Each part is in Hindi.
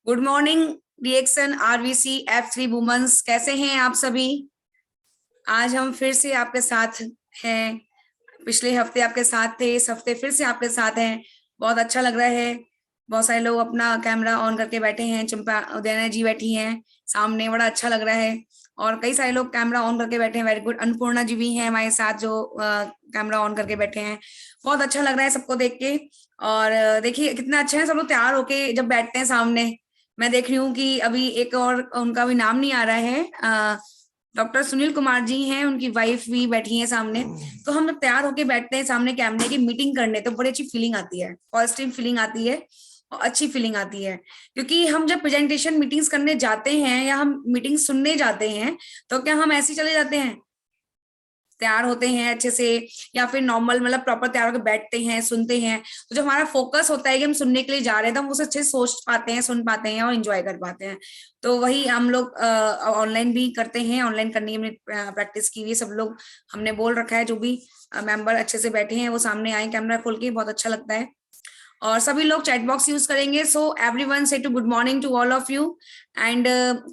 Good morning reaction RVC F3 women's, कैसे हैं आप सभी। आज हम फिर से आपके साथ हैं। पिछले हफ्ते आपके साथ थे, इस हफ्ते फिर से आपके साथ हैं। बहुत अच्छा लग रहा है। बहुत सारे लोग अपना कैमरा ऑन करके बैठे हैं। चंपा उदयना जी बैठी हैं सामने, बड़ा अच्छा लग रहा है। और कई सारे लोग कैमरा ऑन करके बैठे हैं। Very good. अन्नपूर्णा जी भी हैं हमारे साथ जो कैमरा ऑन करके बैठे हैं। बहुत अच्छा लग रहा है सबको देख के। और देखिए कितना अच्छा है, सब लोग तैयार होके जब बैठते हैं सामने। मैं देख रही हूँ कि अभी एक और उनका भी नाम नहीं आ रहा है। डॉक्टर सुनील कुमार जी हैं, उनकी वाइफ भी बैठी है सामने। तो हम जब तैयार होके बैठते हैं सामने कैमरे की मीटिंग करने, तो बड़ी अच्छी फीलिंग आती है, पॉजिटिव फीलिंग आती है और अच्छी फीलिंग आती है। क्योंकि हम जब प्रेजेंटेशन मीटिंग्स करने जाते हैं या हम मीटिंग सुनने जाते हैं, तो क्या हम ऐसे ही चले जाते हैं, तैयार होते हैं अच्छे से, या फिर नॉर्मल मतलब प्रॉपर तैयार होकर बैठते हैं सुनते हैं। तो जो हमारा फोकस होता है कि हम सुनने के लिए जा रहे हैं, तो हम उसे अच्छे से सोच पाते हैं, सुन पाते हैं और एंजॉय कर पाते हैं। तो वही हम लोग ऑनलाइन भी करते हैं। ऑनलाइन करने की हमने प्रैक्टिस की हुई है। सब लोग हमने बोल रखा है, जो भी मेंबर अच्छे से बैठे हैं वो सामने आए कैमरा खोल के, बहुत अच्छा लगता है। और सभी लोग चैट बॉक्स यूज करेंगे। So everyone say to good morning to all of you. And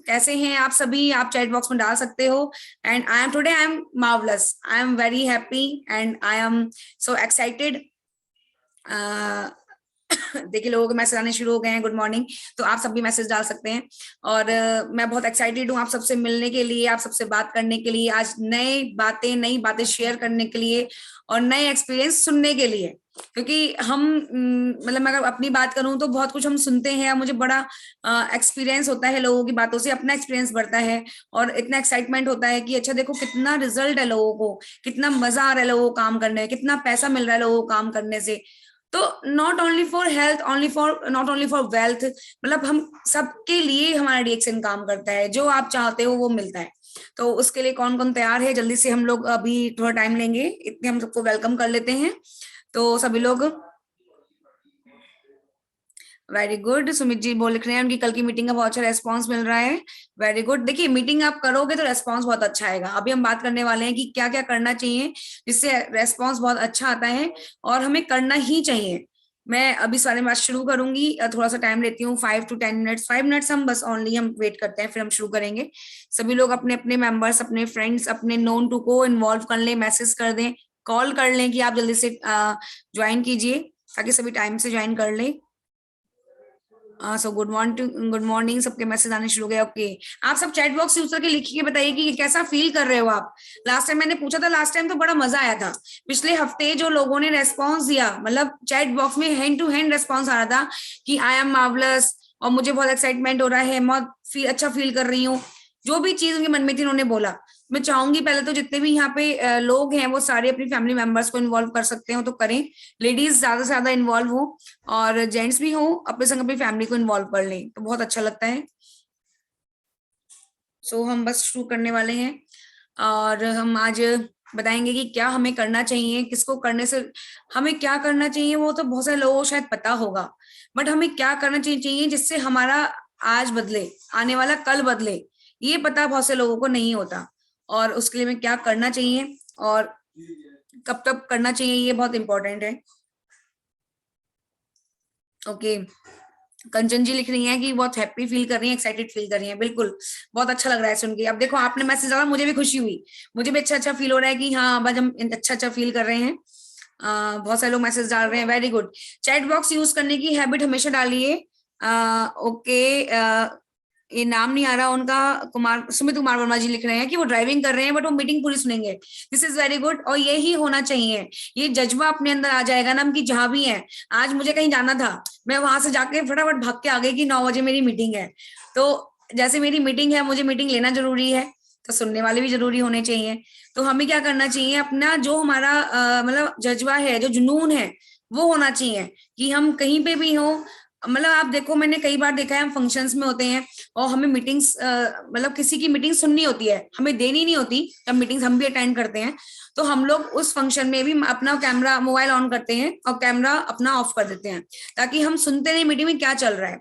कैसे हैं आप सभी, आप चैट बॉक्स में डाल सकते हो। And I am marvellous, I am very happy and I am so excited. देखिए लोगों के मैसेज आने शुरू हो गए हैं, गुड मॉर्निंग। तो आप सब भी मैसेज डाल सकते हैं। और मैं बहुत एक्साइटेड हूँ आप सबसे मिलने के लिए, आप सबसे बात करने के लिए, आज नई बातें शेयर करने के लिए और नए एक्सपीरियंस सुनने के लिए। क्योंकि हम मतलब मैं अगर अपनी बात करूं तो बहुत कुछ हम सुनते हैं, मुझे बड़ा एक्सपीरियंस होता है लोगों की बातों से, अपना एक्सपीरियंस बढ़ता है। और इतना एक्साइटमेंट होता है कि अच्छा देखो कितना रिजल्ट है लोगों को, कितना मजा आ रहा है लोगों को काम करने में, कितना पैसा मिल रहा है लोगों को काम करने से। तो not only for health, not only for wealth, मतलब हम सबके लिए हमारा रिएक्शन काम करता है। जो आप चाहते हो वो मिलता है। तो उसके लिए कौन कौन तैयार है, जल्दी से हम लोग अभी थोड़ा टाइम लेंगे, इतने हम सबको वेलकम कर लेते हैं। तो सभी लोग वेरी गुड। सुमित जी बोल लिख रहे हैं उनकी कल की मीटिंग का बहुत अच्छा रेस्पॉन्स मिल रहा है। Very good. देखिए मीटिंग आप करोगे तो रेस्पॉन्स बहुत अच्छा आएगा। अभी हम बात करने वाले हैं कि क्या क्या करना चाहिए जिससे रेस्पॉन्स बहुत अच्छा आता है और हमें करना ही चाहिए। मैं अभी इस बारे में बात शुरू करूंगी, थोड़ा सा टाइम लेती हूँ, 5 to 10 मिनट्स, 5 मिनट्स हम बस ऑनली हम वेट करते हैं, फिर हम शुरू करेंगे। सभी लोग अपने अपने मेंबर्स, अपने फ्रेंड्स, अपने नोन टू को इन्वॉल्व कर लें, मैसेज कर दें, कॉल कर लें कि आप जल्दी से ज्वाइन कीजिए, ताकि सभी टाइम से ज्वाइन कर लें। सो गुड मॉर्निंग, सबके मैसेज आने शुरू हो गए। ओके, आप सब चैट बॉक्स यूज करके लिखिए, बताइए कि कैसा फील कर रहे हो आप। लास्ट टाइम मैंने पूछा था, लास्ट टाइम तो बड़ा मजा आया था। पिछले हफ्ते जो लोगों ने रेस्पॉन्स दिया, मतलब चैट बॉक्स में हैंड टू हैंड रेस्पॉन्स आ रहा था कि आई एम मार्वलस और मुझे बहुत एक्साइटमेंट हो रहा है, बहुत अच्छा फील कर रही हूँ। जो भी चीज उनके मन में थी उन्होंने बोला। मैं चाहूंगी पहले तो जितने भी यहाँ पे लोग हैं वो सारे अपनी फैमिली मेंबर्स को इन्वॉल्व कर सकते हो तो करें। लेडीज ज्यादा से ज्यादा इन्वॉल्व हो और जेंट्स भी हो, अपने संग अपनी फैमिली को इन्वॉल्व कर लें तो बहुत अच्छा लगता है। सो हम बस शुरू करने वाले हैं और हम आज बताएंगे कि क्या हमें करना चाहिए, किसको करने से हमें क्या करना चाहिए। वो तो बहुत सारे लोगों को शायद पता होगा, बट हमें क्या करना चाहिए जिससे हमारा आज बदले, आने वाला कल बदले, ये पता बहुत से लोगों को नहीं होता। और उसके लिए हमें क्या करना चाहिए और कब तक करना चाहिए, ये बहुत इंपॉर्टेंट है। ओके, कंचन जी लिख रही हैं कि बहुत हैप्पी फील कर रही हैं, एक्साइटेड फील कर रही हैं। बिल्कुल, बहुत अच्छा लग रहा है सुन के। अब देखो आपने मैसेज डाला, मुझे भी खुशी हुई, मुझे भी अच्छा अच्छा फील हो रहा है कि हाँ अब आज हम अच्छा अच्छा फील कर रहे हैं। बहुत सारे लोग मैसेज डाल रहे हैं, very good. Chat box use करने की हैबिट हमेशा डालिए। ओके, ये नाम नहीं आ रहा उनका, कुमार सुमित कुमार वर्मा जी लिख रहे हैं कि वो ड्राइविंग कर रहे हैं बट वो मीटिंग पूरी सुनेंगे। दिस इज वेरी गुड और यही होना चाहिए। ये जज्बा अपने अंदर आ जाएगा ना, हम कि जहां भी है, आज मुझे कहीं जाना था, मैं वहां से जाके फटाफट भाग के आ गई कि 9 बजे मेरी मीटिंग है। तो जैसे मेरी मीटिंग है, मुझे मीटिंग लेना जरूरी है, तो सुनने वाले भी जरूरी होने चाहिए। तो हमें क्या करना चाहिए, अपना जो हमारा मतलब जज्बा है, जो जुनून है, वो होना चाहिए कि हम कहीं पे भी हो। मतलब आप देखो, मैंने कई बार देखा है, हम फंक्शंस में होते हैं और हमें मीटिंग्स मतलब किसी की मीटिंग सुननी होती है, हमें देनी नहीं होती, तब मीटिंग्स हम भी अटेंड करते हैं। तो हम लोग उस फंक्शन में भी अपना कैमरा मोबाइल ऑन करते हैं और कैमरा अपना ऑफ कर देते हैं, ताकि हम सुनते रहे मीटिंग में क्या चल रहा है।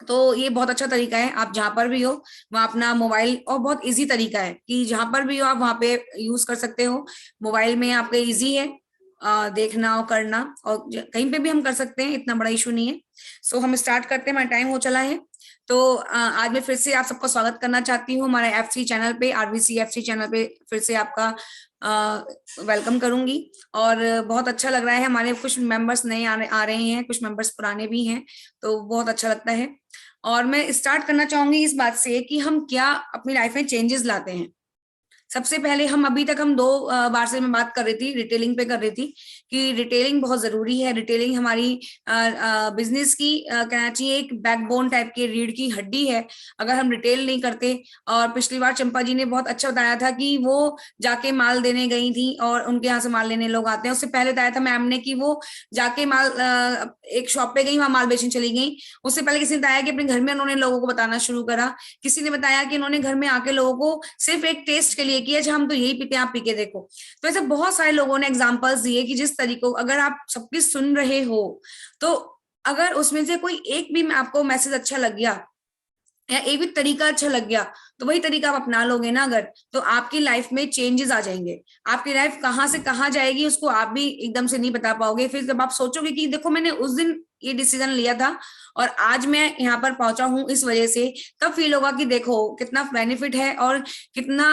तो ये बहुत अच्छा तरीका है, आप जहां पर भी हो वहां अपना मोबाइल, और बहुत इजी तरीका है कि जहां पर भी हो आप वहां पे यूज कर सकते हो। मोबाइल में आपके इजी है, देखना और करना, और कहीं पे भी हम कर सकते हैं, इतना बड़ा इशू नहीं है। सो हम स्टार्ट करते हैं, हमारा टाइम हो चला है। तो आज मैं फिर से आप सबका स्वागत करना चाहती हूँ हमारे F3 चैनल पे, RVC F3 चैनल पे फिर से आपका वेलकम करूंगी। और बहुत अच्छा लग रहा है, हमारे कुछ मेंबर्स नए आ रहे हैं, कुछ मेंबर्स पुराने भी हैं, तो बहुत अच्छा लगता है। और मैं स्टार्ट करना चाहूंगी इस बात से कि हम क्या अपनी लाइफ में चेंजेस लाते हैं। सबसे पहले हम अभी तक हम 2 बार से मैं बात कर रही थी, रिटेलिंग पे कर रही थी कि रिटेलिंग बहुत जरूरी है। रिटेलिंग हमारी बिजनेस की कहना चाहिए एक बैकबोन टाइप की, रीढ़ की हड्डी है। अगर हम रिटेल नहीं करते, और पिछली बार चंपा जी ने बहुत अच्छा बताया था कि वो जाके माल देने गई थी और उनके यहाँ से माल लेने लोग आते हैं। उससे पहले बताया था मैम ने कि वो जाके माल एक शॉप पे गई, वहां माल बेचने चली गई। उससे पहले किसी ने बताया कि अपने घर में उन्होंने लोगों को बताना शुरू करा। किसी ने बताया कि उन्होंने घर में आके लोगों को सिर्फ एक टेस्ट के लिए किया, अच्छा हम तो यही पीते हैं, आप पी के देखो। तो ऐसे बहुत सारे लोगों ने एग्जांपल्स दिए कि जिस तरीकों, अगर आप सबकी सुन रहे हो, तो अगर उसमें से कोई एक भी आपको मैसेज अच्छा लग गया या एक भी तरीका अच्छा लग गया, तो वही तरीका आप अपना लोगे ना अगर, तो आपकी लाइफ में चेंजेस आ जाएंगे। आपकी लाइफ कहाँ से कहाँ जाएगी उसको आप भी एकदम से नहीं बता पाओगे। फिर जब आप सोचोगे कि देखो मैंने उस दिन ये डिसीजन लिया था और आज मैं यहाँ पर पहुंचा हूँ इस वजह से, तब फील होगा कि देखो कितना बेनिफिट है और कितना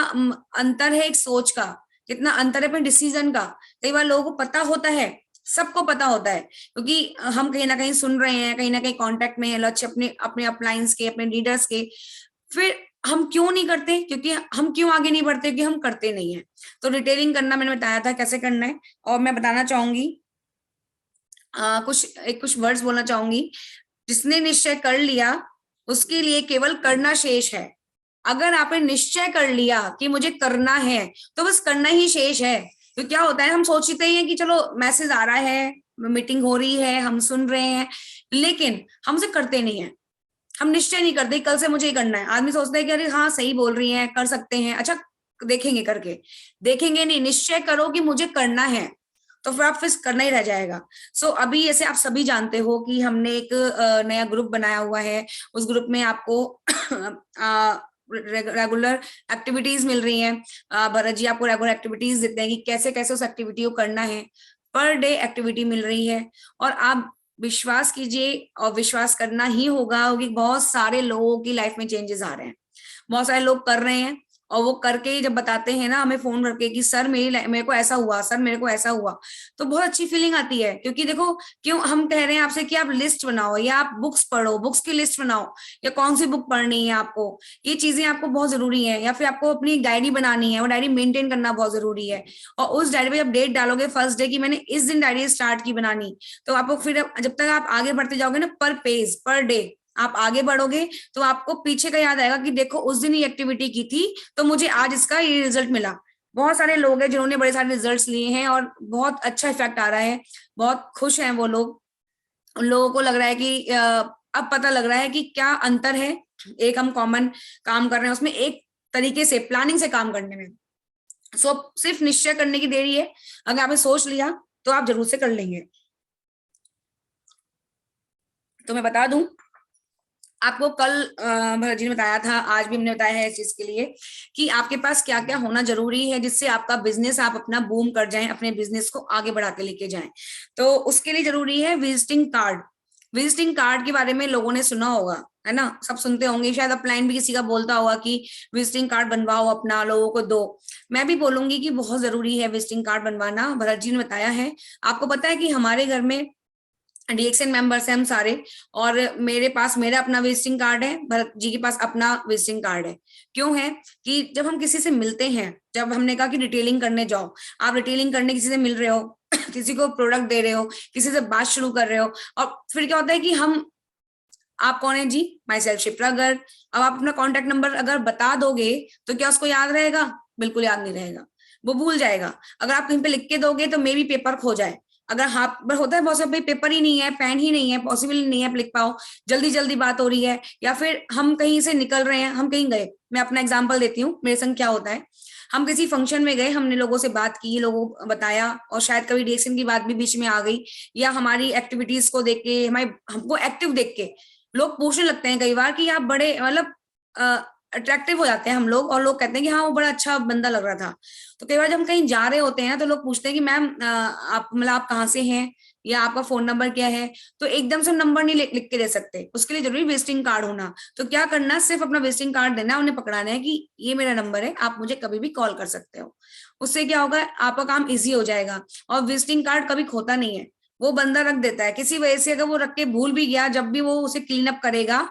अंतर है एक सोच का, कितना अंतर है अपने डिसीजन का। कई बार लोगों को पता होता है, सबको पता होता है, क्योंकि हम कहीं ना कहीं सुन रहे हैं, कहीं ना कहीं कांटेक्ट में है लक्ष्य अपने अपने अपलाइंस के, अपने लीडर्स के। फिर हम क्यों नहीं करते, क्योंकि हम क्यों आगे नहीं बढ़ते, क्योंकि हम करते नहीं है। तो रिटेलिंग करना मैंने बताया था कैसे करना है, और मैं बताना चाहूंगी कुछ वर्ड्स बोलना चाहूंगी। जिसने निश्चय कर लिया उसके लिए केवल करना शेष है। अगर आपने निश्चय कर लिया कि मुझे करना है, तो बस करना ही शेष है। तो क्या होता है, हम सोचते ही हैं कि चलो मैसेज आ रहा है, मीटिंग हो रही है, हम सुन रहे हैं, लेकिन हम उसे करते नहीं है। हम निश्चय नहीं करते कल से मुझे ही करना है। आदमी सोचता है कि अरे हाँ सही बोल रही है, कर सकते हैं, अच्छा देखेंगे करके, देखेंगे नहीं, निश्चय करो कि मुझे करना है, तो फिर आप फिर करना ही रह जाएगा। सो अभी ऐसे आप सभी जानते हो कि हमने एक नया ग्रुप बनाया हुआ है। उस ग्रुप में आपको रेगुलर एक्टिविटीज मिल रही हैं। भरत जी आपको रेगुलर एक्टिविटीज देते हैं कि कैसे कैसे उस एक्टिविटी को करना है। पर डे एक्टिविटी मिल रही है, और आप विश्वास कीजिए, और विश्वास करना ही होगा कि बहुत सारे लोगों की लाइफ में चेंजेस आ रहे हैं। बहुत सारे लोग कर रहे हैं, और वो करके ही जब बताते हैं ना हमें फोन करके कि सर मेरे को ऐसा हुआ, सर मेरे को ऐसा हुआ, तो बहुत अच्छी फीलिंग आती है। क्योंकि देखो, क्यों हम कह रहे हैं आपसे कि आप लिस्ट बनाओ, या आप बुक्स पढ़ो, बुक्स की लिस्ट बनाओ, या कौन सी बुक पढ़नी है आपको, ये चीजें आपको बहुत जरूरी है। या फिर आपको अपनी डायरी बनानी है, वो डायरी मेंटेन करना बहुत जरूरी है। और उस डायरी पे जब डेट डालोगे फर्स्ट डे की मैंने इस दिन डायरी स्टार्ट की बनानी, तो आपको फिर जब तक आप आगे बढ़ते जाओगे ना, पर पेज पर डे आप आगे बढ़ोगे, तो आपको पीछे का याद आएगा कि देखो उस दिन ये एक्टिविटी की थी, तो मुझे आज इसका ये रिजल्ट मिला। बहुत सारे लोग हैं जिन्होंने बड़े सारे रिजल्ट्स लिए हैं और बहुत अच्छा इफेक्ट आ रहा है, बहुत खुश हैं वो लोग। उन लोगों को लग रहा है कि अब पता लग रहा है कि क्या अंतर है, एक हम कॉमन काम कर रहे हैं उसमें, एक तरीके से प्लानिंग से काम करने में। सो सिर्फ निश्चय करने की देरी है, अगर आपने सोच लिया तो आप जरूर से कर लेंगे। तो मैं बता दूं आपको, कल भरत जी ने बताया था, आज भी हमने बताया है इस चीज के लिए कि आपके पास क्या क्या होना जरूरी है जिससे आपका बिजनेस, आप अपना बूम कर जाएं, अपने बिजनेस को आगे बढ़ा के लेके जाएं। तो उसके लिए जरूरी है विजिटिंग कार्ड। विजिटिंग कार्ड के बारे में लोगों ने सुना होगा, है ना, सब सुनते होंगे, शायद अपलाइन भी किसी का बोलता होगा कि विजिटिंग कार्ड बनवाओ अपना, लोगों को दो। मैं भी बोलूंगी कि बहुत जरूरी है विजिटिंग कार्ड बनवाना, भरत जी ने बताया है। आपको पता है कि हमारे घर में डीएक्सएन मेंबर्स हैं हम सारे, और मेरे पास मेरा अपना विजिटिंग कार्ड है, भरत जी के पास अपना विजिटिंग कार्ड है। क्यों है कि जब हम किसी से मिलते हैं, जब हमने कहा कि रिटेलिंग करने जाओ, आप रिटेलिंग करने किसी से मिल रहे हो, किसी को प्रोडक्ट दे रहे हो, किसी से बात शुरू कर रहे हो, और फिर क्या होता है कि हम, आप कौन है जी, माई सेल्फ शिप्रा गर्ग। अब आप अपना कॉन्टेक्ट नंबर अगर बता दोगे तो क्या उसको याद रहेगा? बिल्कुल याद नहीं रहेगा, वो भूल जाएगा। अगर आप कहीं पे लिख के दोगे तो मे भी पेपर खो जाए। अगर हाथ पर होता है बहुत सारे, पेपर ही नहीं है, पेन ही नहीं है, पॉसिबल नहीं है आप लिख पाओ, जल्दी जल्दी बात हो रही है, या फिर हम कहीं से निकल रहे हैं, हम कहीं गए। मैं अपना एग्जाम्पल देती हूँ, मेरे संग क्या होता है। हम किसी फंक्शन में गए, हमने लोगों से बात की, लोगों को बताया, और शायद कभी रिएक्शन की बात भी बीच में आ गई, या हमारी एक्टिविटीज को देख के, हमारे हमको एक्टिव देख के लोग पूछने लगते हैं कई बार कि आप बड़े मतलब अट्रैक्टिव हो जाते हैं हम लोग, और लोग कहते हैं कि हाँ वो बड़ा अच्छा बंदा लग रहा था। तो कई बार जब हम कहीं जा रहे होते हैं ना, तो लोग पूछते हैं कि मैम आप मतलब आप कहाँ से हैं, या आपका फोन नंबर क्या है। तो एकदम से नंबर नहीं लिख के दे सकते, उसके लिए जरूरी विजिटिंग कार्ड होना। तो क्या करना, सिर्फ अपना विजिटिंग कार्ड देना, उन्हें पकड़ाना है कि ये मेरा नंबर है, आप मुझे कभी भी कॉल कर सकते हो। उससे क्या होगा, आपका काम इजी हो जाएगा। और विजिटिंग कार्ड कभी खोता नहीं है, वो बंदा रख देता है। किसी वजह से अगर वो रख के भूल भी गया, जब भी वो उसे क्लीन अप करेगा,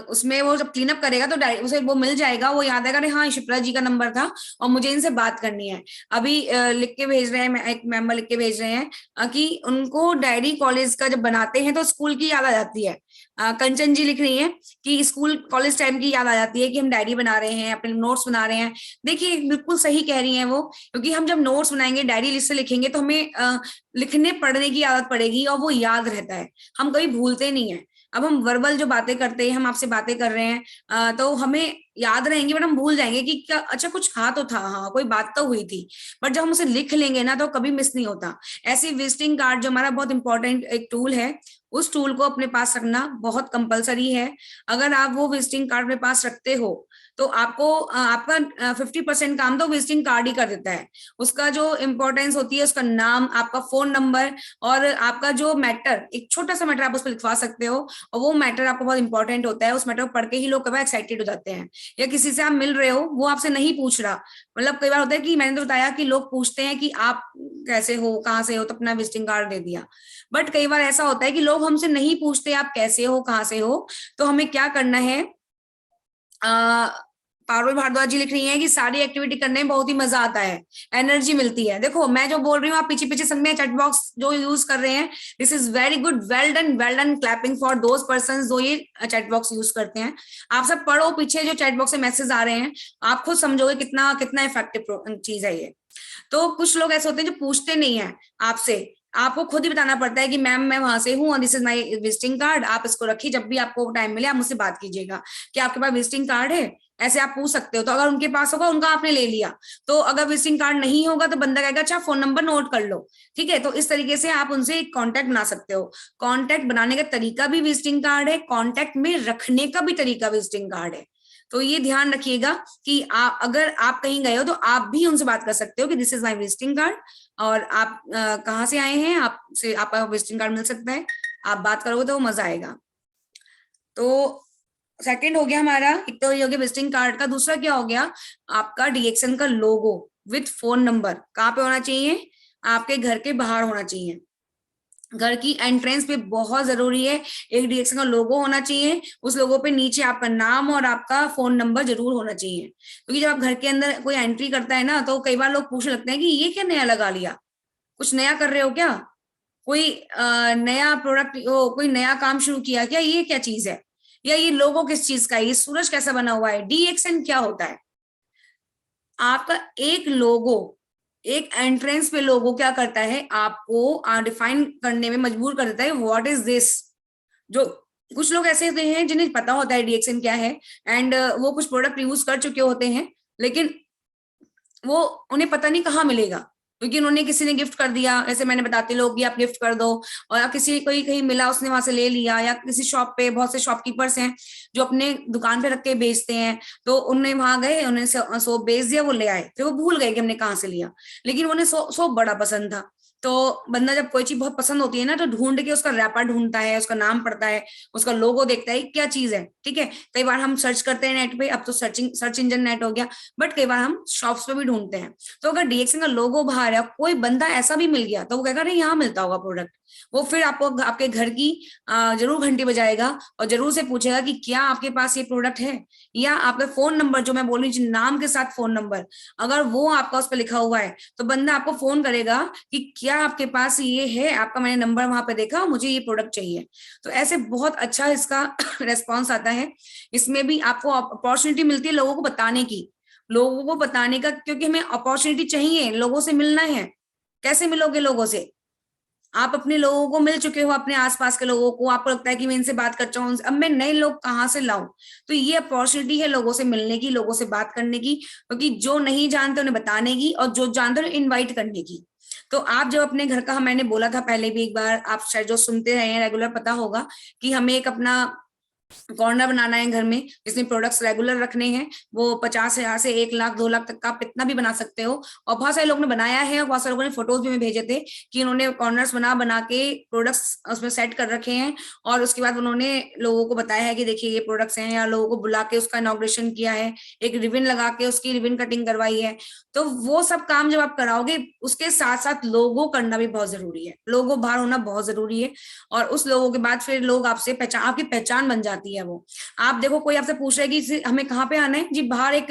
उसमें वो जब क्लीन अप करेगा तो उसे वो मिल जाएगा, वो याद आएगा अरे हाँ शिप्रा जी का नंबर था और मुझे इनसे बात करनी है। अभी लिख के भेज रहे हैं, एक मेंबर लिख के भेज रहे हैं कि उनको डायरी कॉलेज का जब बनाते हैं तो स्कूल की याद आ जाती है। कंचन जी लिख रही हैं कि स्कूल कॉलेज टाइम की याद आ जाती है कि हम डायरी बना रहे हैं, अपने नोट्स बना रहे हैं। देखिए बिल्कुल सही कह रही हैं वो, क्योंकि हम जब नोट्स बनाएंगे, डायरी लिस्ट से लिखेंगे, तो हमें लिखने पढ़ने की आदत पड़ेगी और वो याद रहता है, हम कभी भूलते नहीं है। अब हम वर्बल जो बातें करते हैं, हम आपसे बातें कर रहे हैं, तो हमें याद रहेंगे, बट हम भूल जाएंगे कि क्या, अच्छा कुछ कहा तो था, हाँ कोई बात तो हुई थी। बट जब हम उसे लिख लेंगे ना, तो कभी मिस नहीं होता। ऐसी विजिटिंग कार्ड जो हमारा बहुत इंपॉर्टेंट एक टूल है, उस टूल को अपने पास रखना बहुत कंपलसरी है। अगर आप वो विजिटिंग कार्ड अपने पास रखते हो, तो आपको आपका 50% काम तो विजिटिंग कार्ड ही कर देता है। उसका जो इंपॉर्टेंस होती है, उसका नाम, आपका फोन नंबर, और आपका जो मैटर, एक छोटा सा मैटर आप उस पर लिखवा सकते हो, और वो मैटर आपको बहुत इंपॉर्टेंट होता है। उस मैटर को पढ़ के ही लोग कभी एक्साइटेड हो जाते हैं। या किसी से आप मिल रहे हो, वो आपसे नहीं पूछ रहा, मतलब कई बार होता है कि मैंने तो बताया कि लोग पूछते हैं कि आप कैसे हो, कहाँ से हो, तो अपना विजिटिंग कार्ड दे दिया। बट कई बार ऐसा होता है कि लोग हमसे नहीं पूछते आप कैसे हो, कहाँ से हो। तो हमें क्या करना है, पारुल भारद्वाज जी लिख रही हैं कि सारी एक्टिविटी करने में बहुत ही मजा आता है, एनर्जी मिलती है। देखो मैं जो बोल रही हूँ, आप पीछे पीछे सब में चैट बॉक्स जो यूज कर रहे हैं, this is very good, well done, clapping for those person जो ये चैट बॉक्स यूज करते हैं। आप सब पढ़ो पीछे जो चैट बॉक्स से मैसेज आ रहे हैं, आप खुद समझोगे कितना कितना इफेक्टिव चीज है ये। तो कुछ लोग ऐसे होते हैं जो पूछते नहीं है आपसे, आपको खुद ही बताना पड़ता है कि मैम मैं वहां से हूँ, this is my visiting card, आप इसको रखिए, जब भी आपको टाइम मिले आप मुझसे बात कीजिएगा, कि आपके पास विजिटिंग कार्ड है, ऐसे आप पूछ सकते हो। तो अगर उनके पास होगा, उनका आपने ले लिया। तो अगर विजिटिंग कार्ड नहीं होगा, तो बंदा कहेगा अच्छा फोन नंबर नोट कर लो, ठीक है। तो इस तरीके से आप उनसे एक कॉन्टेक्ट बना सकते हो। कॉन्टेक्ट बनाने का तरीका भी विजिटिंग कार्ड है, कॉन्टेक्ट में रखने का भी तरीका विजिटिंग कार्ड है। तो ये ध्यान रखिएगा कि अगर आप कहीं गए हो, तो आप भी उनसे बात कर सकते हो कि this is my visiting card, और आप कहाँ से आए हैं, आपसे आपका विजिटिंग कार्ड मिल सकता है। आप बात करोगे तो मजा आएगा। तो सेकंड हो गया हमारा, एक तो ये हो गया विजिटिंग कार्ड का। दूसरा क्या हो गया, आपका डीएक्सएन का लोगो विथ फोन नंबर कहाँ पे होना चाहिए, आपके घर के बाहर होना चाहिए। घर की एंट्रेंस पे बहुत जरूरी है, एक डीएक्सएन का लोगो होना चाहिए। उस लोगो पे नीचे आपका नाम और आपका फोन नंबर जरूर होना चाहिए, क्योंकि जब आप घर के अंदर कोई एंट्री करता है ना, तो कई बार लोग पूछने लगते हैं कि ये क्या नया लगा लिया, कुछ नया कर रहे हो क्या, कोई नया प्रोडक्ट, कोई नया काम शुरू किया क्या, ये क्या चीज है, या ये लोगो किस चीज का है, ये सूरज कैसा बना हुआ है, डीएक्सएन क्या होता है। आपका एक लोगो, एक एंट्रेंस पे लोगो क्या करता है, आपको डिफाइन करने में मजबूर कर देता है, व्हाट इज दिस। जो कुछ लोग ऐसे होते हैं जिन्हें पता होता है डीएक्सएन क्या है, एंड वो कुछ प्रोडक्ट यूज कर चुके होते हैं, लेकिन वो उन्हें पता नहीं कहाँ मिलेगा, क्योंकि उन्होंने किसी ने गिफ्ट कर दिया, जैसे मैंने बताते लोग कि आप गिफ्ट कर दो, और या किसी कोई कहीं मिला उसने वहां से ले लिया, या किसी शॉप पे बहुत से शॉपकीपर्स हैं जो अपने दुकान पे रख के बेचते हैं, तो उन्हें वहां गए, उन्हें सोप बेच दिया, वो ले आए, फिर वो भूल गए कि हमने कहाँ से लिया, लेकिन उन्हें सोप बड़ा पसंद था। तो बंदा जब कोई चीज बहुत पसंद होती है ना, तो ढूंढ के उसका रैपर ढूंढता है, उसका नाम पढ़ता है, उसका लोगो देखता है क्या चीज है, ठीक है। कई बार हम सर्च करते हैं नेट पे, अब तो सर्च इंजन नेट हो गया, बट कई बार हम शॉप्स पे भी ढूंढते हैं। तो अगर डीएक्सएन का लोगो बाहर है, कोई बंदा ऐसा भी मिल गया, तो वो कहेगा नहीं यहाँ मिलता होगा प्रोडक्ट, वो फिर आपको आपके घर की जरूर घंटी बजाएगा, और जरूर से पूछेगा कि क्या आपके पास ये प्रोडक्ट है, या आपका फोन नंबर जो मैं बोल रही हूँ, नाम के साथ फोन नंबर, अगर वो आपका उस पर लिखा हुआ है, तो बंदा आपको फोन करेगा कि क्या आपके पास ये है, आपका मैंने नंबर वहां पे देखा, मुझे ये प्रोडक्ट चाहिए। तो ऐसे बहुत अच्छा इसका रेस्पॉन्स आता है। इसमें भी आपको अपॉर्चुनिटी मिलती है लोगों को बताने की, लोगों को बताने का, क्योंकि हमें अपॉर्चुनिटी चाहिए, लोगों से मिलना है। कैसे मिलोगे लोगों से, आप अपने लोगों को मिल चुके हो, अपने आसपास के लोगों को, आपको लगता है कि मैं इनसे बात करता हूँ, अब मैं नए लोग कहाँ से लाऊं। तो ये अपॉर्चुनिटी है लोगों से मिलने की, लोगों से बात करने की, क्योंकि जो नहीं जानते उन्हें बताने की, और जो जानते उन्हें इन्वाइट करने की। तो आप जब अपने घर का, मैंने बोला था पहले भी एक बार, आप शायद जो सुनते रहे हैं रेगुलर, पता होगा कि हमें एक अपना कॉर्नर बनाना है घर में, जिसमें प्रोडक्ट्स रेगुलर रखने हैं। वो 50,000 से 1 लाख 2 लाख तक का आप कितना भी बना सकते हो। और बहुत सारे लोगों ने बनाया है, और बहुत सारे लोगों ने फोटोज भी हमें भेजे थे कि उन्होंने कॉर्नर्स बना बना के प्रोडक्ट्स उसमें सेट कर रखे हैं, और उसके बाद उन्होंने लोगों को बताया है कि देखिए ये प्रोडक्ट्स हैं, या लोगों को बुला के उसका इनॉग्रेशन किया है, एक रिबन लगा के उसकी रिबन कटिंग करवाई है। तो वो सब काम जब आप कराओगे, उसके साथ साथ लोगो करना भी बहुत जरूरी है, लोगो बाहर होना बहुत जरूरी है। और उस लोगों के बाद फिर लोग आपसे पहचान, आपकी पहचान बन जाती है वो। आप देखो, कोई आपसे पूछ रहा है कि हमें कहाँ पे आना है जी, बाहर एक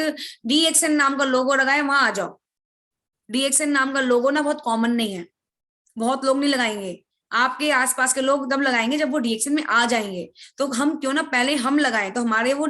DXN नाम का लोगो लगा है, वहां आ जाओ। DXN नाम का लोगो ना बहुत कॉमन नहीं है, बहुत लोग नहीं लगाएंगे। आपके आसपास के लोग तब लगाएंगे जब वो DXN में आ जाएंगे। तो हम क्यों ना पहले हम लगाएं, तो हमारे वो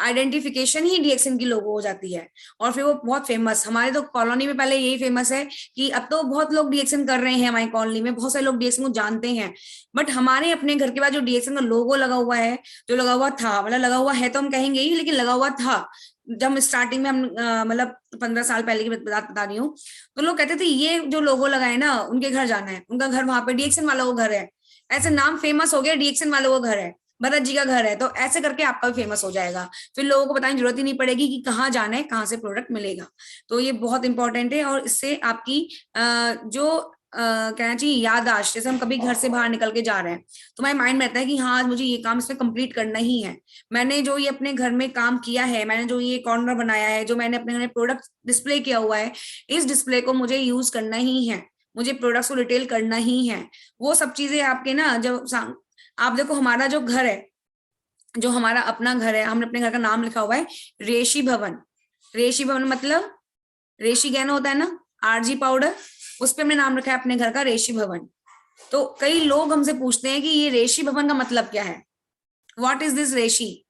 आइडेंटिफिकेशन ही DXN की लोगो हो जाती है। और फिर वो बहुत फेमस, हमारे तो कॉलोनी में पहले यही फेमस है कि अब तो बहुत लोग DXN कर रहे हैं, हमारी कॉलोनी में बहुत सारे लोग DXN को जानते हैं। बट हमारे अपने घर के बाद जो DXN का लोगो लगा हुआ है, जो लगा हुआ था, मतलब लगा हुआ है तो हम कहेंगे ही, लेकिन लगा हुआ था जब हम स्टार्टिंग में, हम मतलब 15 साल पहले की बात बता रही हूँ, तो लोग कहते थे ये जो लोगो लगा है ना, उनके घर जाना है, उनका घर वहां पे DXN वाला वो घर है। ऐसे नाम फेमस हो गया, DXN वाला वो घर है, भरत जी का घर है, तो ऐसे करके आपका भी फेमस हो जाएगा। फिर लोगों को बताने की जरूरत ही नहीं पड़ेगी कि कहाँ जाना है, कहाँ से प्रोडक्ट मिलेगा। तो ये बहुत इंपॉर्टेंट है, और इससे आपकी जो कहना चाहिए याददाश्त, जैसे हम कभी घर से बाहर निकल के जा रहे हैं, तो हमारे माइंड में रहता है कि हाँ आज मुझे ये काम इसमें कंप्लीट करना ही है। मैंने जो ये अपने घर में काम किया है, मैंने जो ये कॉर्नर बनाया है, जो मैंने अपने घर में प्रोडक्ट डिस्प्ले किया हुआ है, इस डिस्प्ले को मुझे यूज करना ही है, मुझे प्रोडक्ट्स को रिटेल करना ही है। वो सब चीजें आपके ना, जब आप देखो हमारा जो घर है, जो हमारा अपना घर है, हमने अपने घर का नाम लिखा हुआ है रेशी भवन। रेशी भवन मतलब रेशी गहना होता है ना, RG पाउडर, उस पर हमने नाम रखा है अपने घर का रेशी भवन। तो कई लोग हमसे पूछते हैं कि ये रेशी भवन का मतलब क्या है, व्हाट इज दिस रेशी।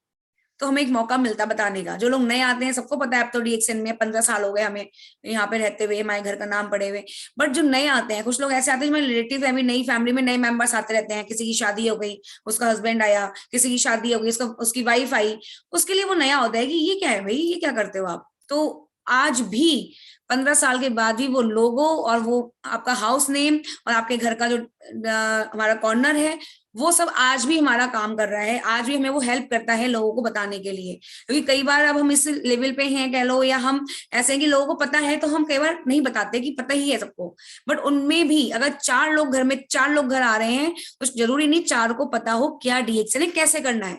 तो हमें एक मौका मिलता है बताने का। जो लोग नए आते हैं सबको पता है, अब तो DXN में 15 साल हो गए हमें यहाँ पे रहते हुए, हमारे घर का नाम पड़े हुए। बट जो नए आते हैं, कुछ लोग ऐसे आते हैं, मेरे रिलेटिव फैमिली, नई फैमिली में नए मेंबर्स आते रहते हैं, किसी की शादी हो गई, उसका हस्बैंड आया, किसी की शादी हो गई, उसकी वाइफ आई, उसके लिए वो नया होता है कि ये क्या है भाई, ये क्या करते हो आप। तो आज भी 15 साल के बाद भी वो लोगो, और वो आपका हाउस नेम, और आपके घर का जो हमारा कॉर्नर है, वो सब आज भी हमारा काम कर रहा है, आज भी हमें वो हेल्प करता है लोगों को बताने के लिए। क्योंकि कई बार अब हम इस लेवल पे हैं कह लो, या हम ऐसे हैं कि लोगों को पता है, तो हम कई बार नहीं बताते कि पता ही है सबको। बट उनमें भी अगर 4 लोग घर में, 4 लोग घर आ रहे हैं, तो जरूरी नहीं 4 को पता हो क्या DXN है, कैसे करना है।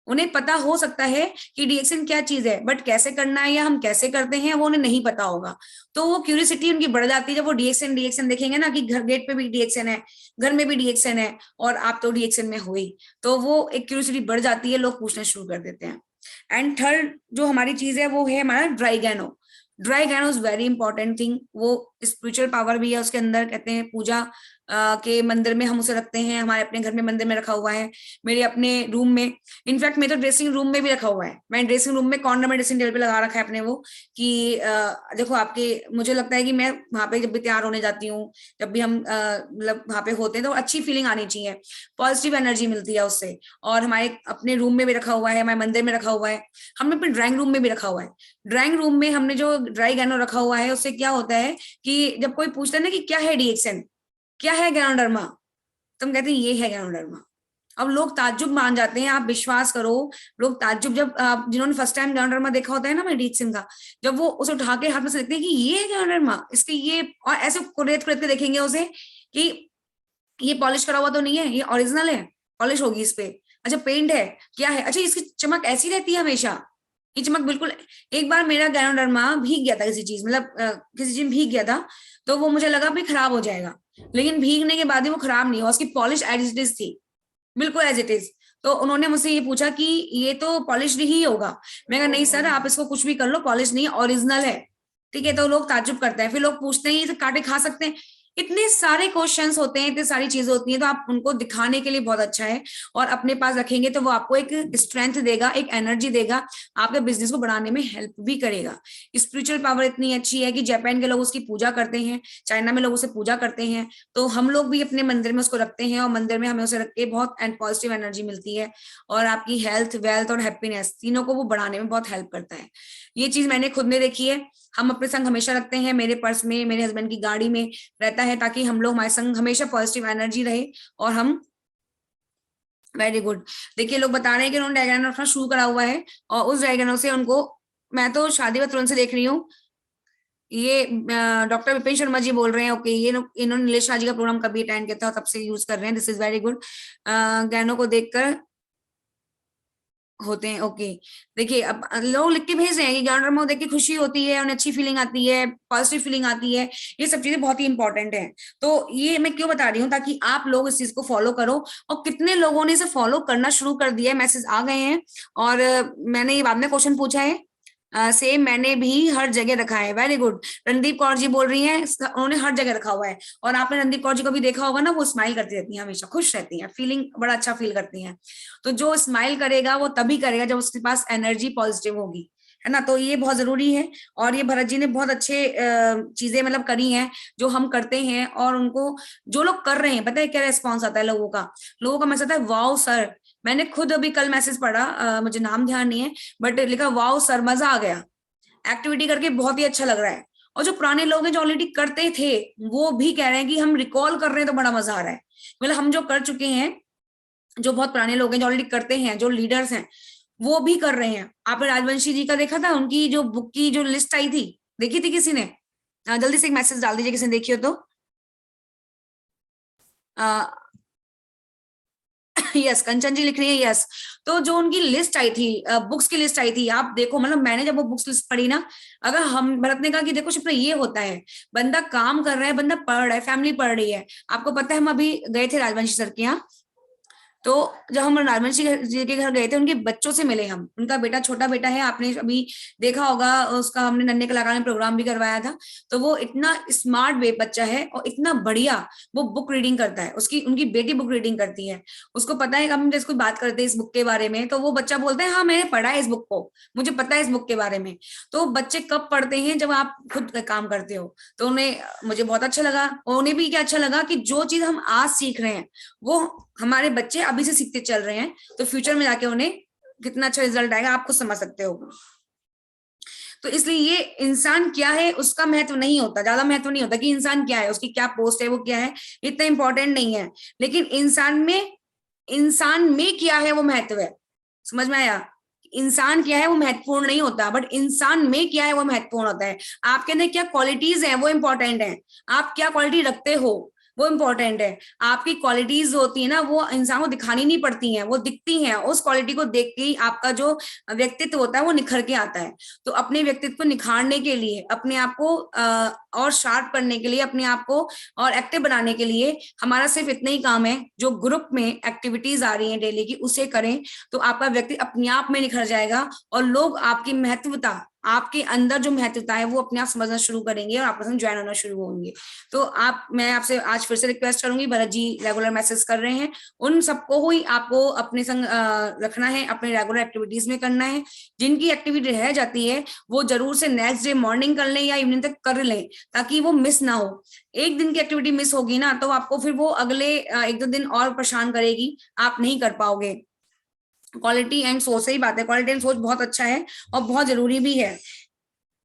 उन्हें पता हो सकता है कि DXN क्या चीज है, बट कैसे करना है या हम कैसे करते हैं वो उन्हें नहीं पता होगा। तो वो क्यूरियोसिटी उनकी बढ़ जाती है जब वो DXN देखेंगे ना, कि घर गेट पे भी DXN है, घर में भी DXN है, और आप तो DXN में हो ही। तो वो एक क्यूरियोसिटी बढ़ जाती है, लोग पूछना शुरू कर देते हैं। एंड थर्ड जो हमारी चीज है वो है हमारा dry गैनो। Dry गैनो is very important thing. वो स्पिरिचुअल पावर भी है उसके अंदर, कहते हैं पूजा के मंदिर में हम उसे रखते हैं, हमारे अपने घर में मंदिर में रखा हुआ है, मेरे अपने रूम में, इनफैक्ट मैं तो ड्रेसिंग रूम में भी रखा हुआ है। मैं ड्रेसिंग रूम में कॉर्नर में ड्रेसिंग टेबल पे लगा रखा है अपने वो, कि देखो आपके, मुझे लगता है कि मैं वहां पे जब भी तैयार होने जाती हूँ, जब भी हम मतलब वहां पे होते हैं, तो अच्छी फीलिंग आनी चाहिए, पॉजिटिव एनर्जी मिलती है उससे। और हमारे अपने रूम में भी रखा हुआ है, हमारे मंदिर में रखा हुआ है, हमने अपने ड्राइंग रूम में भी रखा हुआ है। ड्राइंग रूम में हमने जो ड्राई गैनो रखा हुआ है, उससे क्या होता है कि जब कोई पूछता है ना कि क्या है DXN, क्या है गैनोडर्मा, तो हम कहते हैं ये है गैनोडर्मा। अब लोग ताज्जुब मान जाते हैं, आप विश्वास करो, लोग ताज्जुब, जब जिन्होंने फर्स्ट टाइम गैनोडर्मा देखा होता है ना DXN का, जब वो उसे उठा के हाथ में से देखते हैं कि ये है गैनोडर्मा, इसके ये, और ऐसे कुरेद कुरेद के देखेंगे उसे कि ये पॉलिश करा हुआ तो नहीं है, ये ओरिजिनल है, पॉलिश होगी इस पे, अच्छा पेंट है, क्या है, अच्छा इसकी चमक ऐसी रहती है हमेशा, ये चमक बिल्कुल। एक बार मेरा गैनोडर्मा भीग गया था किसी चीज, मतलब किसी चीज भीग गया था, तो वो मुझे लगा भी खराब हो जाएगा, लेकिन भीगने के बाद ही वो खराब नहीं हुआ, उसकी पॉलिश एज इट इज थी, बिल्कुल एज इट इज। तो उन्होंने मुझसे ये पूछा कि ये तो पॉलिश ही होगा। मैं कहा नहीं सर, आप इसको कुछ भी कर लो, पॉलिश नहीं, ओरिजिनल है। ठीक है, तो लोग ताज्जुब करते हैं, फिर लोग पूछते हैं ये तो काटे खा सकते हैं। इतने सारे क्वेश्चंस होते हैं, इतनी सारी चीजें होती हैं, तो आप उनको दिखाने के लिए बहुत अच्छा है, और अपने पास रखेंगे तो वो आपको एक स्ट्रेंथ देगा, एक एनर्जी देगा, आपके बिजनेस को बढ़ाने में हेल्प भी करेगा। स्पिरिचुअल पावर इतनी अच्छी है कि जापान के लोग उसकी पूजा करते हैं, चाइना में लोग उसे पूजा करते हैं, तो हम लोग भी अपने मंदिर में उसको रखते हैं, और मंदिर में हमें उसे रख के बहुत पॉजिटिव एनर्जी मिलती है, और आपकी हेल्थ, वेल्थ और हैप्पीनेस तीनों को वो बढ़ाने में बहुत हेल्प करता है। ये चीज मैंने खुद ने देखी है। हम अपने संग हमेशा रखते हैं, मेरे पर्स में, मेरे हस्बैंड की गाड़ी में रहता है, ताकि हम लोग, हमारे संग हमेशा पॉजिटिव एनर्जी रहे, और हम वेरी गुड। देखिए लोग बता रहे हैं कि उन्होंने ड्रैगन रखना शुरू करा हुआ है, और उस ड्रैगनों से उनको, मैं तो शादी में तुरंत से देख रही हूँ। ये डॉक्टर विपिन शर्मा जी बोल रहे हैं, ओके, ये इन्होंने नीलेश शाह जी का प्रोग्राम कभी अटेंड किया था, तब से यूज कर रहे हैं, दिस इज वेरी गुड। गहनों को देखकर होते हैं, ओके। देखिए अब लोग लिख के भेज रहे हैं कि ज्ञान में देख के खुशी होती है, उन्हें अच्छी फीलिंग आती है, पॉजिटिव फीलिंग आती है, ये सब चीजें बहुत ही इंपॉर्टेंट है। तो ये मैं क्यों बता रही हूँ, ताकि आप लोग इस चीज को फॉलो करो, और कितने लोगों ने इसे फॉलो करना शुरू कर दिया है, मैसेज आ गए हैं। और मैंने ये बाद में क्वेश्चन पूछा है, सेम मैंने भी हर जगह रखा है, वेरी गुड। रणदीप कौर जी बोल रही हैं उन्होंने हर जगह रखा हुआ है, और आपने रणदीप कौर जी को भी देखा होगा ना, वो स्माइल करती रहती हैं, हमेशा खुश रहती हैं, फीलिंग बड़ा अच्छा फील करती हैं। तो जो स्माइल करेगा वो तभी करेगा जब उसके पास एनर्जी पॉजिटिव होगी, है ना। तो ये बहुत जरूरी है, और ये भरत जी ने बहुत अच्छे चीजें मतलब करी हैं, जो हम करते हैं, और उनको जो लोग कर रहे हैं, पता है क्या रेस्पॉन्स आता है लोगों का मैसेज आता है, वाओ सर। मैंने खुद अभी कल मैसेज पढ़ा, मुझे नाम ध्यान नहीं है, बट लिखा, वाओ सर, मजा आ गया, एक्टिविटी करके बहुत ही अच्छा लग रहा है। और जो पुराने लोग हैं जो ऑलरेडी करते थे, वो भी कह रहे हैं कि हम रिकॉल कर रहे हैं तो बड़ा मजा आ रहा है। मतलब हम जो कर चुके हैं, जो बहुत पुराने लोग हैं जो ऑलरेडी करते हैं, जो लीडर्स हैं, वो भी कर रहे हैं। आपने राजवंशी जी का देखा था, उनकी जो बुक की जो लिस्ट आई थी, देखी थी किसी ने? जल्दी से एक मैसेज डाल दीजिए किसी ने देखी हो तो। यस, कंचन जी लिख रही है, यस। तो जो उनकी लिस्ट आई थी, बुक्स की लिस्ट आई थी, आप देखो, मतलब मैंने जब वो बुक्स लिस्ट पढ़ी ना, अगर हम, भरत ने कहा कि देखो शिप्रा, ये होता है, बंदा काम कर रहा है, बंदा पढ़ रहा है, फैमिली पढ़ रही है। आपको पता है हम अभी गए थे राजवंशी सर के यहाँ, तो जब हम राजवंशी जी के घर गए थे, उनके बच्चों से मिले हम, उनका बेटा, छोटा बेटा है, आपने अभी देखा होगा उसका, हमने नन्हे कलाकार में प्रोग्राम भी करवाया था। तो वो इतना स्मार्ट वे बच्चा है, और इतना बढ़िया वो बुक रीडिंग करता है, उसकी उनकी बेटी बुक रीडिंग करती है, उसको पता है। हम जिसको बात करते हैं इस बुक के बारे में, तो वो बच्चा बोलता है, हाँ मैंने पढ़ा है इस बुक को, मुझे पता है इस बुक के बारे में। तो बच्चे कब पढ़ते हैं, जब आप खुद काम करते हो। तो उन्हें, मुझे बहुत अच्छा लगा, और उन्हें भी क्या अच्छा लगा कि जो चीज हम आज सीख रहे हैं, वो हमारे बच्चे अभी से सीखते चल रहे हैं, तो फ्यूचर में जाके उन्हें कितना अच्छा रिजल्ट आएगा, आप खुद समझ सकते हो। तो इसलिए ये इंसान क्या है उसका महत्व नहीं होता, ज्यादा महत्व नहीं होता कि इंसान क्या है, उसकी क्या पोस्ट है, वो क्या है, इतना इंपॉर्टेंट नहीं है। लेकिन इंसान में क्या है वो महत्व है। समझ में आया? इंसान क्या है वो महत्वपूर्ण नहीं होता, बट इंसान में क्या है वो महत्वपूर्ण होता है। आपके अंदर क्या क्वालिटीज हैं वो इंपॉर्टेंट है, आप क्या क्वालिटी रखते हो वो इंपॉर्टेंट है। आपकी क्वालिटीज होती है ना, वो इंसान को दिखानी नहीं पड़ती हैं, वो दिखती हैं, उस क्वालिटी को देख के ही आपका जो व्यक्तित्व होता है वो निखर के आता है। तो अपने व्यक्तित्व को निखारने के लिए, अपने आप को और शार्प करने के लिए, अपने आप को और एक्टिव बनाने के लिए, हमारा सिर्फ इतना ही काम है, जो ग्रुप में एक्टिविटीज आ रही है डेली की, उसे करें, तो आपका व्यक्ति अपने आप में निखर जाएगा, और लोग आपकी महत्वता, आपके अंदर जो महत्वता है वो अपने आप समझना शुरू करेंगे, और आपके संग ज्वाइन होना शुरू होंगे। तो मैं आपसे आज फिर से रिक्वेस्ट करूंगी, भरत जी रेगुलर मैसेज कर रहे हैं, उन सबको ही आपको अपने संग रखना है, अपने रेगुलर एक्टिविटीज में करना है। जिनकी एक्टिविटी रह जाती है, वो जरूर से नेक्स्ट डे मॉर्निंग कर लें या इवनिंग तक कर लें, ताकि वो मिस ना हो। एक दिन की एक्टिविटी मिस होगी ना, तो आपको फिर वो अगले 1-2 दिन और परेशान करेगी, आप नहीं कर पाओगे। क्वालिटी एंड सोच, सही बात है, क्वालिटी एंड सोच बहुत अच्छा है, और बहुत जरूरी भी है।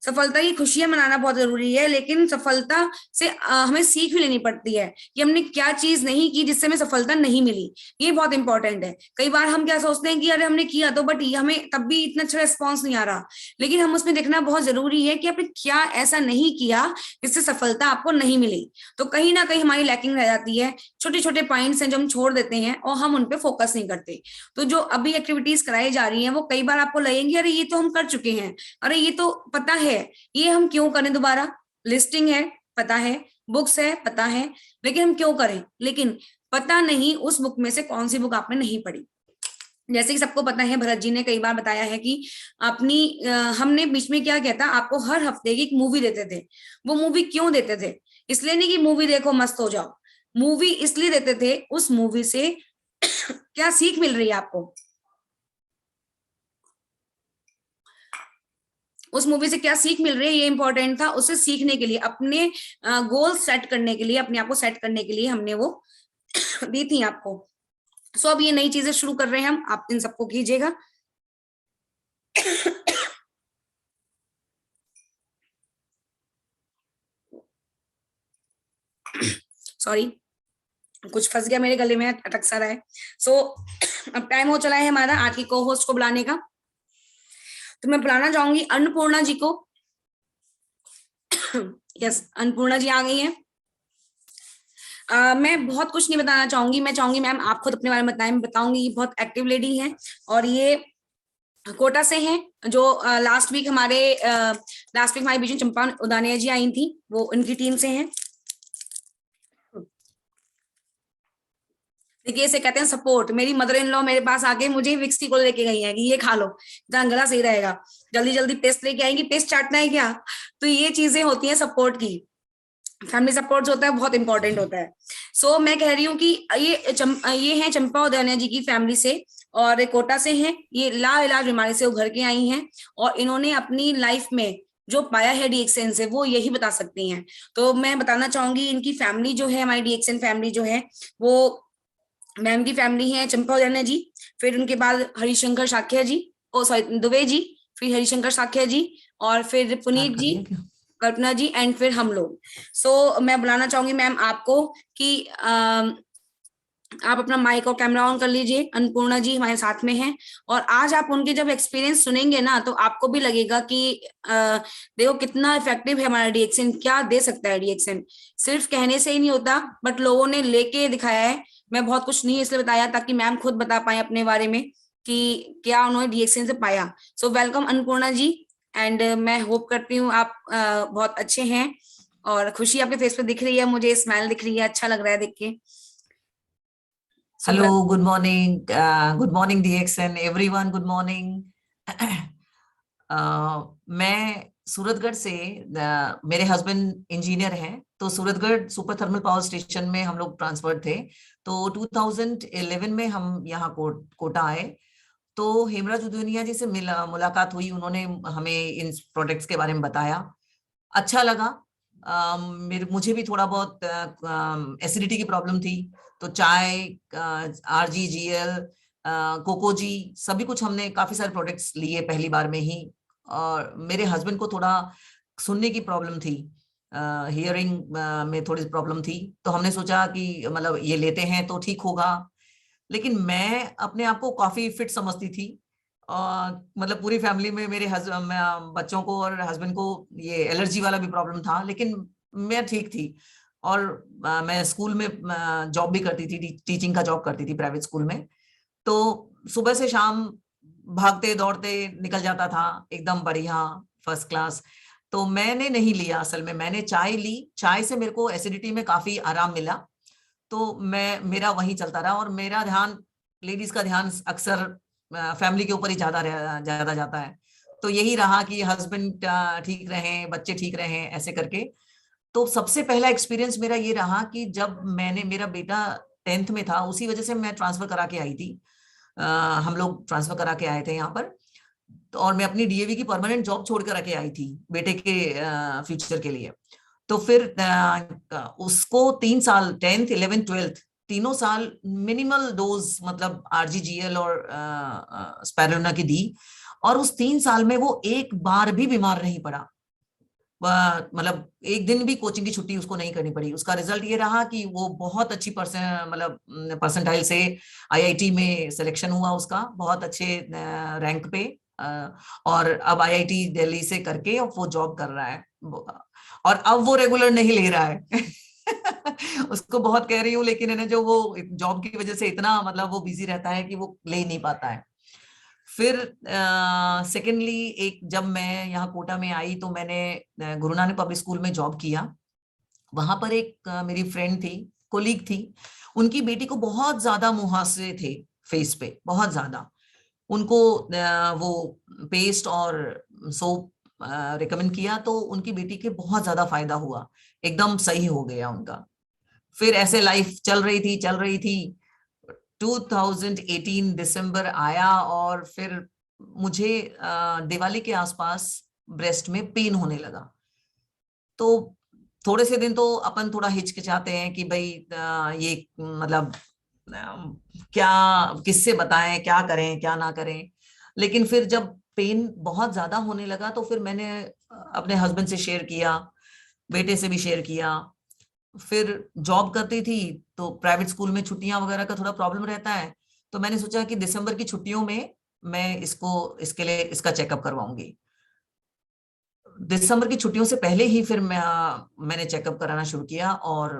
सफलता की खुशियां मनाना बहुत जरूरी है, लेकिन सफलता से हमें सीख भी लेनी पड़ती है कि हमने क्या चीज नहीं की जिससे हमें सफलता नहीं मिली। ये बहुत इंपॉर्टेंट है। कई बार हम क्या सोचते हैं कि अरे हमने किया तो, बट हमें तब भी इतना अच्छा रिस्पॉन्स नहीं आ रहा, लेकिन हम उसमें देखना बहुत जरूरी है कि आपने क्या ऐसा नहीं किया जिससे सफलता आपको नहीं मिली। तो कहीं ना कहीं हमारी लैकिंग रह जाती है, छोटे छोटे पॉइंट्स हैं जो हम छोड़ देते हैं, और हम उन पर फोकस नहीं करते। तो जो अभी एक्टिविटीज कराई जा रही है, वो कई बार आपको लगेंगी अरे ये तो हम कर चुके हैं, अरे ये तो पता है, ये हम क्यों करें दोबारा। लिस्टिंग है, पता है, बुक्स है, पता है, लेकिन हम क्यों करें। लेकिन पता नहीं उस बुक में से कौन सी बुक आपने नहीं पढ़ी। जैसे कि सबको पता है, भरत जी ने कई बार बताया है कि हमने बीच में क्या किया था, आपको हर हफ्ते की एक मूवी देते थे। वो मूवी क्यों देते थे इसलिए नहीं कि मूवी देखो मस्त हो जाओ, मूवी इसलिए देते थे उस मूवी से क्या सीख मिल रही है आपको, उस मूवी से क्या सीख मिल रही है, ये इंपॉर्टेंट था। उसे सीखने के लिए, अपने गोल सेट करने के लिए, अपने आप को सेट करने के लिए हमने वो दी थी आपको। सो अब ये नई चीजें शुरू कर रहे हैं हम, आप इन सबको कीजिएगा। सॉरी, कुछ फंस गया मेरे गले में, अटक सा रहा है। सो अब टाइम हो चला है हमारा आज की को होस्ट को बुलाने का, तो मैं बुलाना चाहूंगी अन्नपूर्णा जी को। यस, अन्नपूर्णा जी आ गई हैं। मैं बहुत कुछ नहीं बताना चाहूंगी, मैं चाहूंगी मैम आप खुद अपने बारे में बताएं। मैं बताऊंगी ये बहुत एक्टिव लेडी हैं और ये कोटा से हैं, जो लास्ट वीक हमारे बीच में चंपा उदानिया जी आई थी, वो उनकी टीम से हैं। देखिए इसे कहते हैं सपोर्ट। मेरी मदर इन लॉ मेरे पास आके मुझे विक्स को लेके गई है कि ये खा लो, इतना गला सही रहेगा, जल्दी जल्दी पेस्ट लेके आएंगी, पेस्ट चाटना है क्या। तो ये चीजें होती हैं सपोर्ट की, फैमिली सपोर्ट जो होता है बहुत इंपॉर्टेंट होता है। सो मैं कह रही हूँ कि ये हैं चंपा उदानिया जी की फैमिली से और कोटा से हैं। ये लाइलाज बीमारी से उभर के आई हैं और इन्होंने अपनी लाइफ में जो पाया है डीएक्सएन से वो यही बता सकती हैं। तो मैं बताना चाहूंगी इनकी फैमिली जो है, हमारी डीएक्सएन फैमिली जो है वो मैम की फैमिली है चंपा उदानिया जी, फिर उनके बाद हरिशंकर साख्या जी, ओ सॉरी दुबे जी, फिर हरिशंकर साख्या जी, और फिर पुनीत जी, कल्पना जी, एंड फिर हम लोग। सो मैं बुलाना चाहूंगी मैम आपको कि आप अपना माइक और कैमरा ऑन कर लीजिए। अन्नपूर्णा जी हमारे साथ में हैं और आज आप उनके जब एक्सपीरियंस सुनेंगे ना तो आपको भी लगेगा कि देखो कितना इफेक्टिव है हमारा डीएक्सएन, क्या दे सकता है डीएक्सएन। सिर्फ कहने से ही नहीं होता, बट लोगों ने लेके दिखाया है। मैं बहुत कुछ नहीं इसलिए बताया ताकि मैम खुद बता पाए अपने बारे में कि क्या उन्होंने डीएक्सएन से पाया। So welcome Annapurna ji, and मैं होप करती हूँ आप बहुत अच्छे हैं और खुशी आपके फेस पे दिख रही है, मुझे स्माइल दिख रही है, अच्छा लग रहा है देख के। Hello, good morning DXN everyone, good morning. मैं सूरतगढ़ से, मेरे हस्बैंड इंजीनियर हैं, तो Suratgarh super thermal power station में हम लोग ट्रांसफर थे। तो 2011 में हम यहाँ कोटा आए। तो हेमराज उदुनिया जी से मुलाकात हुई, उन्होंने हमें इन प्रोडक्ट्स के बारे में बताया, अच्छा लगा। मुझे भी थोड़ा बहुत एसिडिटी की प्रॉब्लम थी, तो चाय, RGGL, कोकोजी, सभी कुछ हमने काफी सारे प्रोडक्ट्स लिए पहली बार में ही। और मेरे हस्बैंड को थोड़ा सुनने की प्रॉब्लम थी, हियरिंग में थोड़ी प्रॉब्लम थी, तो हमने सोचा कि मतलब ये लेते हैं तो ठीक होगा। लेकिन मैं अपने आप को काफी फिट समझती थी, मतलब पूरी फैमिली में मेरे बच्चों को और हस्बैंड को ये एलर्जी वाला भी प्रॉब्लम था, लेकिन मैं ठीक थी। और मैं स्कूल में जॉब भी करती थी, टीचिंग का जॉब करती थी प्राइवेट स्कूल में। तो सुबह से शाम भागते दौड़ते निकल जाता था, एकदम बढ़िया फर्स्ट क्लास। तो मैंने नहीं लिया, असल में मैंने चाय ली, चाय से मेरे को एसिडिटी में काफी आराम मिला, तो मेरा वही चलता रहा। और मेरा ध्यान, लेडीज का ध्यान अक्सर फैमिली के ऊपर ही ज्यादा जाता है। तो यही रहा कि हस्बैंड ठीक रहे, बच्चे ठीक रहे, ऐसे करके। तो सबसे पहला एक्सपीरियंस मेरा ये रहा कि जब मेरा बेटा 10th में था, उसी वजह से मैं ट्रांसफर करा के आई थी। हम लोग ट्रांसफर करा के आए थे यहाँ पर। तो और मैं अपनी डीएवी की परमानेंट जॉब छोड़ कर रखे आई थी बेटे के फ्यूचर के लिए। तो फिर उसको 3 साल, 10th 11th 12th तीनों साल मिनिमल डोज, मतलब RGGL और स्पाइरुलिना की दी। और उस 3 साल में वो एक बार भी बीमार नहीं पड़ा, मतलब एक दिन भी कोचिंग की छुट्टी उसको नहीं करनी पड़ी। उसका रिजल्ट ये रहा कि वो बहुत अच्छी परसेंटाइल से IIT में सिलेक्शन हुआ उसका, बहुत अच्छे रैंक पे। और अब IIT दिल्ली से करके अब वो जॉब कर रहा है, और अब वो रेगुलर नहीं ले रहा है। उसको बहुत कह रही हूँ, लेकिन है ना, जो वो जॉब की वजह से इतना मतलब वो बिजी रहता है कि वो ले ही नहीं पाता है। फिर सेकेंडली, एक जब मैं यहाँ कोटा में आई तो मैंने गुरु नानक पब्लिक स्कूल में जॉब किया। वहां पर एक मेरी फ्रेंड थी, कोलीग थी, उनकी बेटी को बहुत ज्यादा मुहासे थे फेस पे, बहुत ज्यादा। उनको वो पेस्ट और सोप रिकमेंड किया, तो उनकी बेटी के बहुत ज्यादा फायदा हुआ, एकदम सही हो गया उनका। फिर ऐसे लाइफ चल रही थी। 2018 दिसंबर आया और फिर मुझे दिवाली के आसपास ब्रेस्ट में पेन होने लगा। तो थोड़े से दिन तो अपन थोड़ा हिचकिचाते हैं कि भाई ये मतलब क्या, किससे बताएं, क्या करें क्या ना करें। लेकिन फिर जब पेन बहुत ज्यादा होने लगा तो फिर मैंने अपने हस्बैंड से शेयर किया, बेटे से भी शेयर किया। फिर जॉब करती थी तो प्राइवेट स्कूल में छुट्टियां वगैरह का थोड़ा प्रॉब्लम रहता है, तो मैंने सोचा कि दिसंबर की छुट्टियों में मैं इसके लिए इसका चेकअप करवाऊंगी। दिसंबर की छुट्टियों से पहले ही फिर मैंने चेकअप कराना शुरू किया और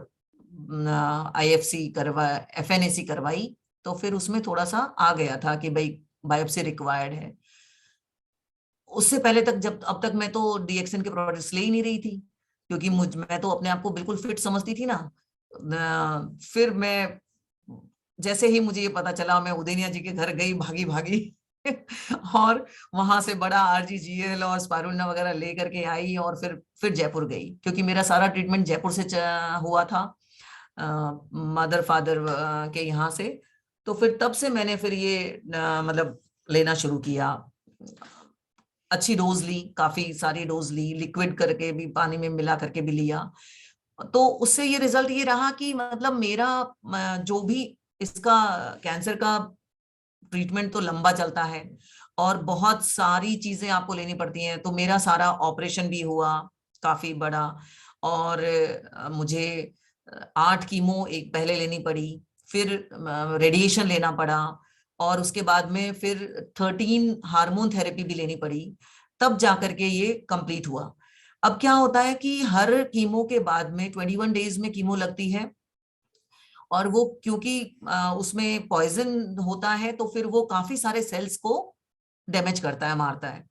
आईएफसी करवा एफएनएसी करवाई। तो फिर उसमें थोड़ा सा आ गया था कि भाई बायोप्सी रिक्वायर्ड है। उससे पहले तक, जब अब तक मैं तो डीएक्सन के प्रोडक्ट्स ले ही नहीं रही थी, क्योंकि मैं तो अपने आप को बिल्कुल फिट समझती थी ना। फिर मैं, जैसे ही मुझे ये पता चला, मैं उदेनिया जी के घर गई भागी भागी और वहां से बड़ा आरजीजीएल और स्पारुलिना वगैरह लेकर के आई और फिर जयपुर गई, क्योंकि मेरा सारा ट्रीटमेंट जयपुर से हुआ था, मदर फादर के यहाँ से। तो फिर तब से मैंने फिर ये मतलब लेना शुरू किया। अच्छी डोज ली, काफी सारी डोज ली, लिक्विड करके भी, पानी में मिला करके भी लिया। तो उससे ये रिजल्ट ये रहा कि मतलब मेरा जो भी इसका कैंसर का ट्रीटमेंट तो लंबा चलता है और बहुत सारी चीजें आपको लेनी पड़ती हैं। तो मेरा सारा ऑपरेशन भी हुआ काफी बड़ा, और मुझे 8 कीमो एक पहले लेनी पड़ी, फिर रेडिएशन लेना पड़ा, और उसके बाद में फिर 13 हार्मोन थेरेपी भी लेनी पड़ी, तब जाकर के ये कंप्लीट हुआ। अब क्या होता है कि हर कीमो के बाद में 21 डेज में कीमो लगती है, और वो क्योंकि उसमें पॉइजन होता है तो फिर वो काफी सारे सेल्स को डैमेज करता है, मारता है।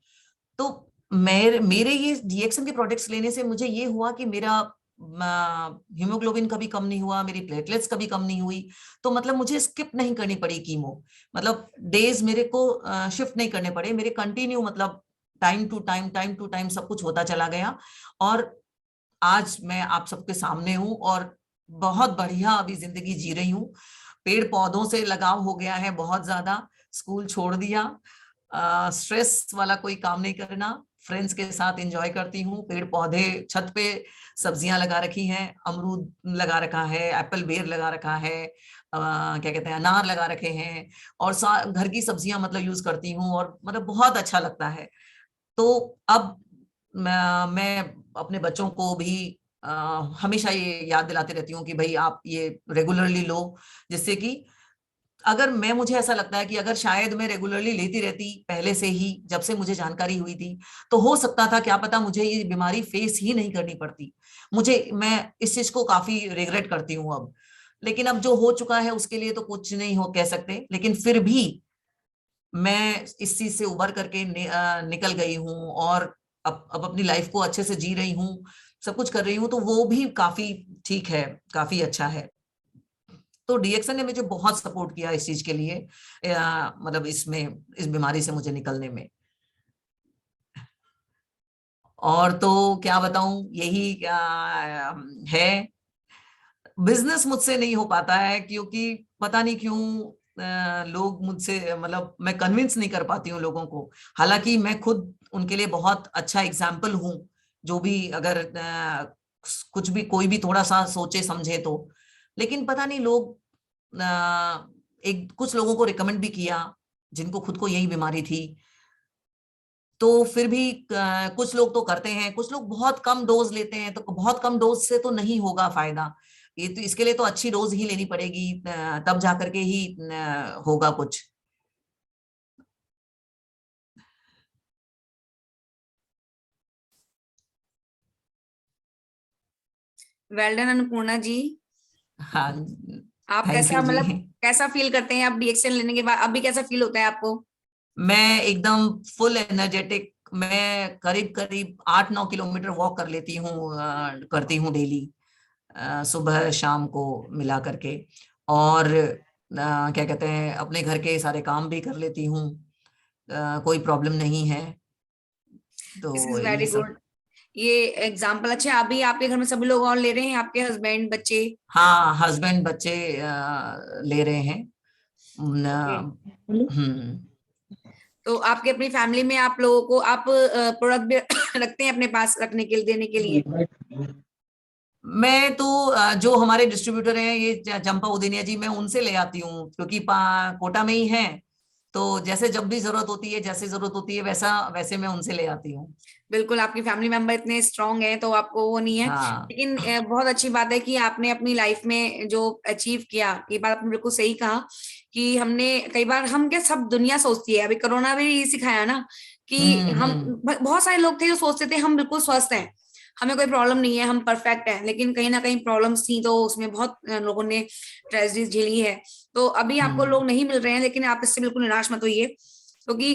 तो मेरे ये डीएक्सन के प्रोडक्ट्स लेने से मुझे ये हुआ कि मेरा हीमोग्लोबिन कभी कम नहीं हुआ, मेरी प्लेटलेट्स कभी कम नहीं हुई। तो मतलब मुझे स्किप नहीं करनी पड़ी कीमो, मतलब डेज मेरे को शिफ्ट नहीं करने पड़े, मेरे कंटिन्यू, मतलब टाइम टू टाइम सब कुछ होता चला गया। और आज मैं आप सबके सामने हूँ और बहुत बढ़िया अभी जिंदगी जी रही हूँ। पेड़ पौधों से लगाव हो गया है बहुत ज्यादा, स्कूल छोड़ दिया, स्ट्रेस वाला कोई काम नहीं करना, फ्रेंड्स के साथ एंजॉय करती हूँ, पेड़ पौधे, छत पे सब्जियां लगा रखी हैं, अमरूद लगा रखा है, एप्पल बेर लगा रखा है, क्या कहते हैं, अनार लगा रखे हैं, और घर की सब्जियां मतलब यूज करती हूँ, और मतलब बहुत अच्छा लगता है। तो अब मैं अपने बच्चों को भी हमेशा ये याद दिलाती रहती हूँ कि भाई आप ये रेगुलरली लो, जिससे कि अगर मैं, मुझे ऐसा लगता है कि अगर शायद मैं रेगुलरली लेती रहती पहले से ही, जब से मुझे जानकारी हुई थी, तो हो सकता था, क्या पता, मुझे ये बीमारी फेस ही नहीं करनी पड़ती। मैं इस चीज को काफी रिग्रेट करती हूँ अब। लेकिन अब जो हो चुका है उसके लिए तो कुछ नहीं हो कह सकते, लेकिन फिर भी मैं इस चीज से उबर करके निकल गई हूँ, और अब अपनी लाइफ को अच्छे से जी रही हूँ, सब कुछ कर रही हूँ, तो वो भी काफी ठीक है, काफी अच्छा है। तो डीएक्सन ने मुझे बहुत सपोर्ट किया इस चीज के लिए, मतलब इस बीमारी से मुझे निकलने में। और तो क्या बताऊं, यही है। बिजनेस मुझसे नहीं हो पाता है, क्योंकि पता नहीं क्यों लोग मुझसे, मतलब मैं कन्विंस नहीं कर पाती हूँ लोगों को। हालांकि मैं खुद उनके लिए बहुत अच्छा एग्जाम्पल हूँ, जो भी अगर कुछ भी, कोई भी थोड़ा सा सोचे समझे तो। लेकिन पता नहीं लोग, एक कुछ लोगों को रिकमेंड भी किया जिनको खुद को यही बीमारी थी, तो फिर भी कुछ लोग तो करते हैं, कुछ लोग बहुत कम डोज लेते हैं, तो बहुत कम डोज से तो नहीं होगा फायदा। ये तो, इसके लिए तो अच्छी डोज ही लेनी पड़ेगी, तब जाकर के ही होगा कुछ। वेल डन अन्नपूर्णा जी। हाँ, आप थैंक कैसा, यू जी। मतलब कैसा फील करते हैं आप डीएक्सन लेने के बाद? अभी कैसा फील होता है आपको? मैं एकदम फुल एनर्जेटिक, मैं करीब करीब 8-9 किलोमीटर वॉक कर लेती हूँ, करती हूँ डेली, सुबह शाम को मिला करके। और क्या कहते हैं, अपने घर के सारे काम भी कर लेती हूँ, कोई प्रॉब्लम नहीं है। दिस तो इज ये वेरी सब। गुड। ये एग्जाम्पल अच्छा। अभी आपके घर में सभी लोग और ले रहे हैं, आपके हस्बैंड बच्चे? हाँ, हस्बैंड बच्चे ले रहे हैं। ओके। हम्म। तो आपके अपनी फैमिली में आप लोगों को आप प्रोडक्ट भी रखते हैं अपने पास रखने के लिए, देने के लिए? मैं तो जो हमारे डिस्ट्रीब्यूटर हैं ये चंपा उदिनिया जी, मैं उनसे ले आती हूँ, क्योंकि कोटा में ही है। तो जैसे जब भी जरूरत होती है, जैसे जरूरत होती है, वैसे मैं उनसे ले आती हूँ। बिल्कुल, आपकी फैमिली मेंबर इतने स्ट्रांग हैं तो आपको वो नहीं है। हाँ। लेकिन बहुत अच्छी बात है कि आपने अपनी लाइफ में जो अचीव किया, ये बात आपने बिल्कुल सही कहा कि हमने कई बार, हम क्या सब दुनिया सोचती है, अभी कोरोना भी ये सिखाया ना कि हम हम्म। बहुत सारे लोग थे जो सोचते थे हम बिल्कुल स्वस्थ हैं, हमें कोई प्रॉब्लम नहीं है, हम परफेक्ट हैं, लेकिन कहीं ना कहीं प्रॉब्लम्स थी तो उसमें बहुत लोगों ने ट्रेजेडीज झेली है। तो अभी आपको हम्म। लोग नहीं मिल रहे हैं, लेकिन आप इससे बिल्कुल निराश मत होइए, क्योंकि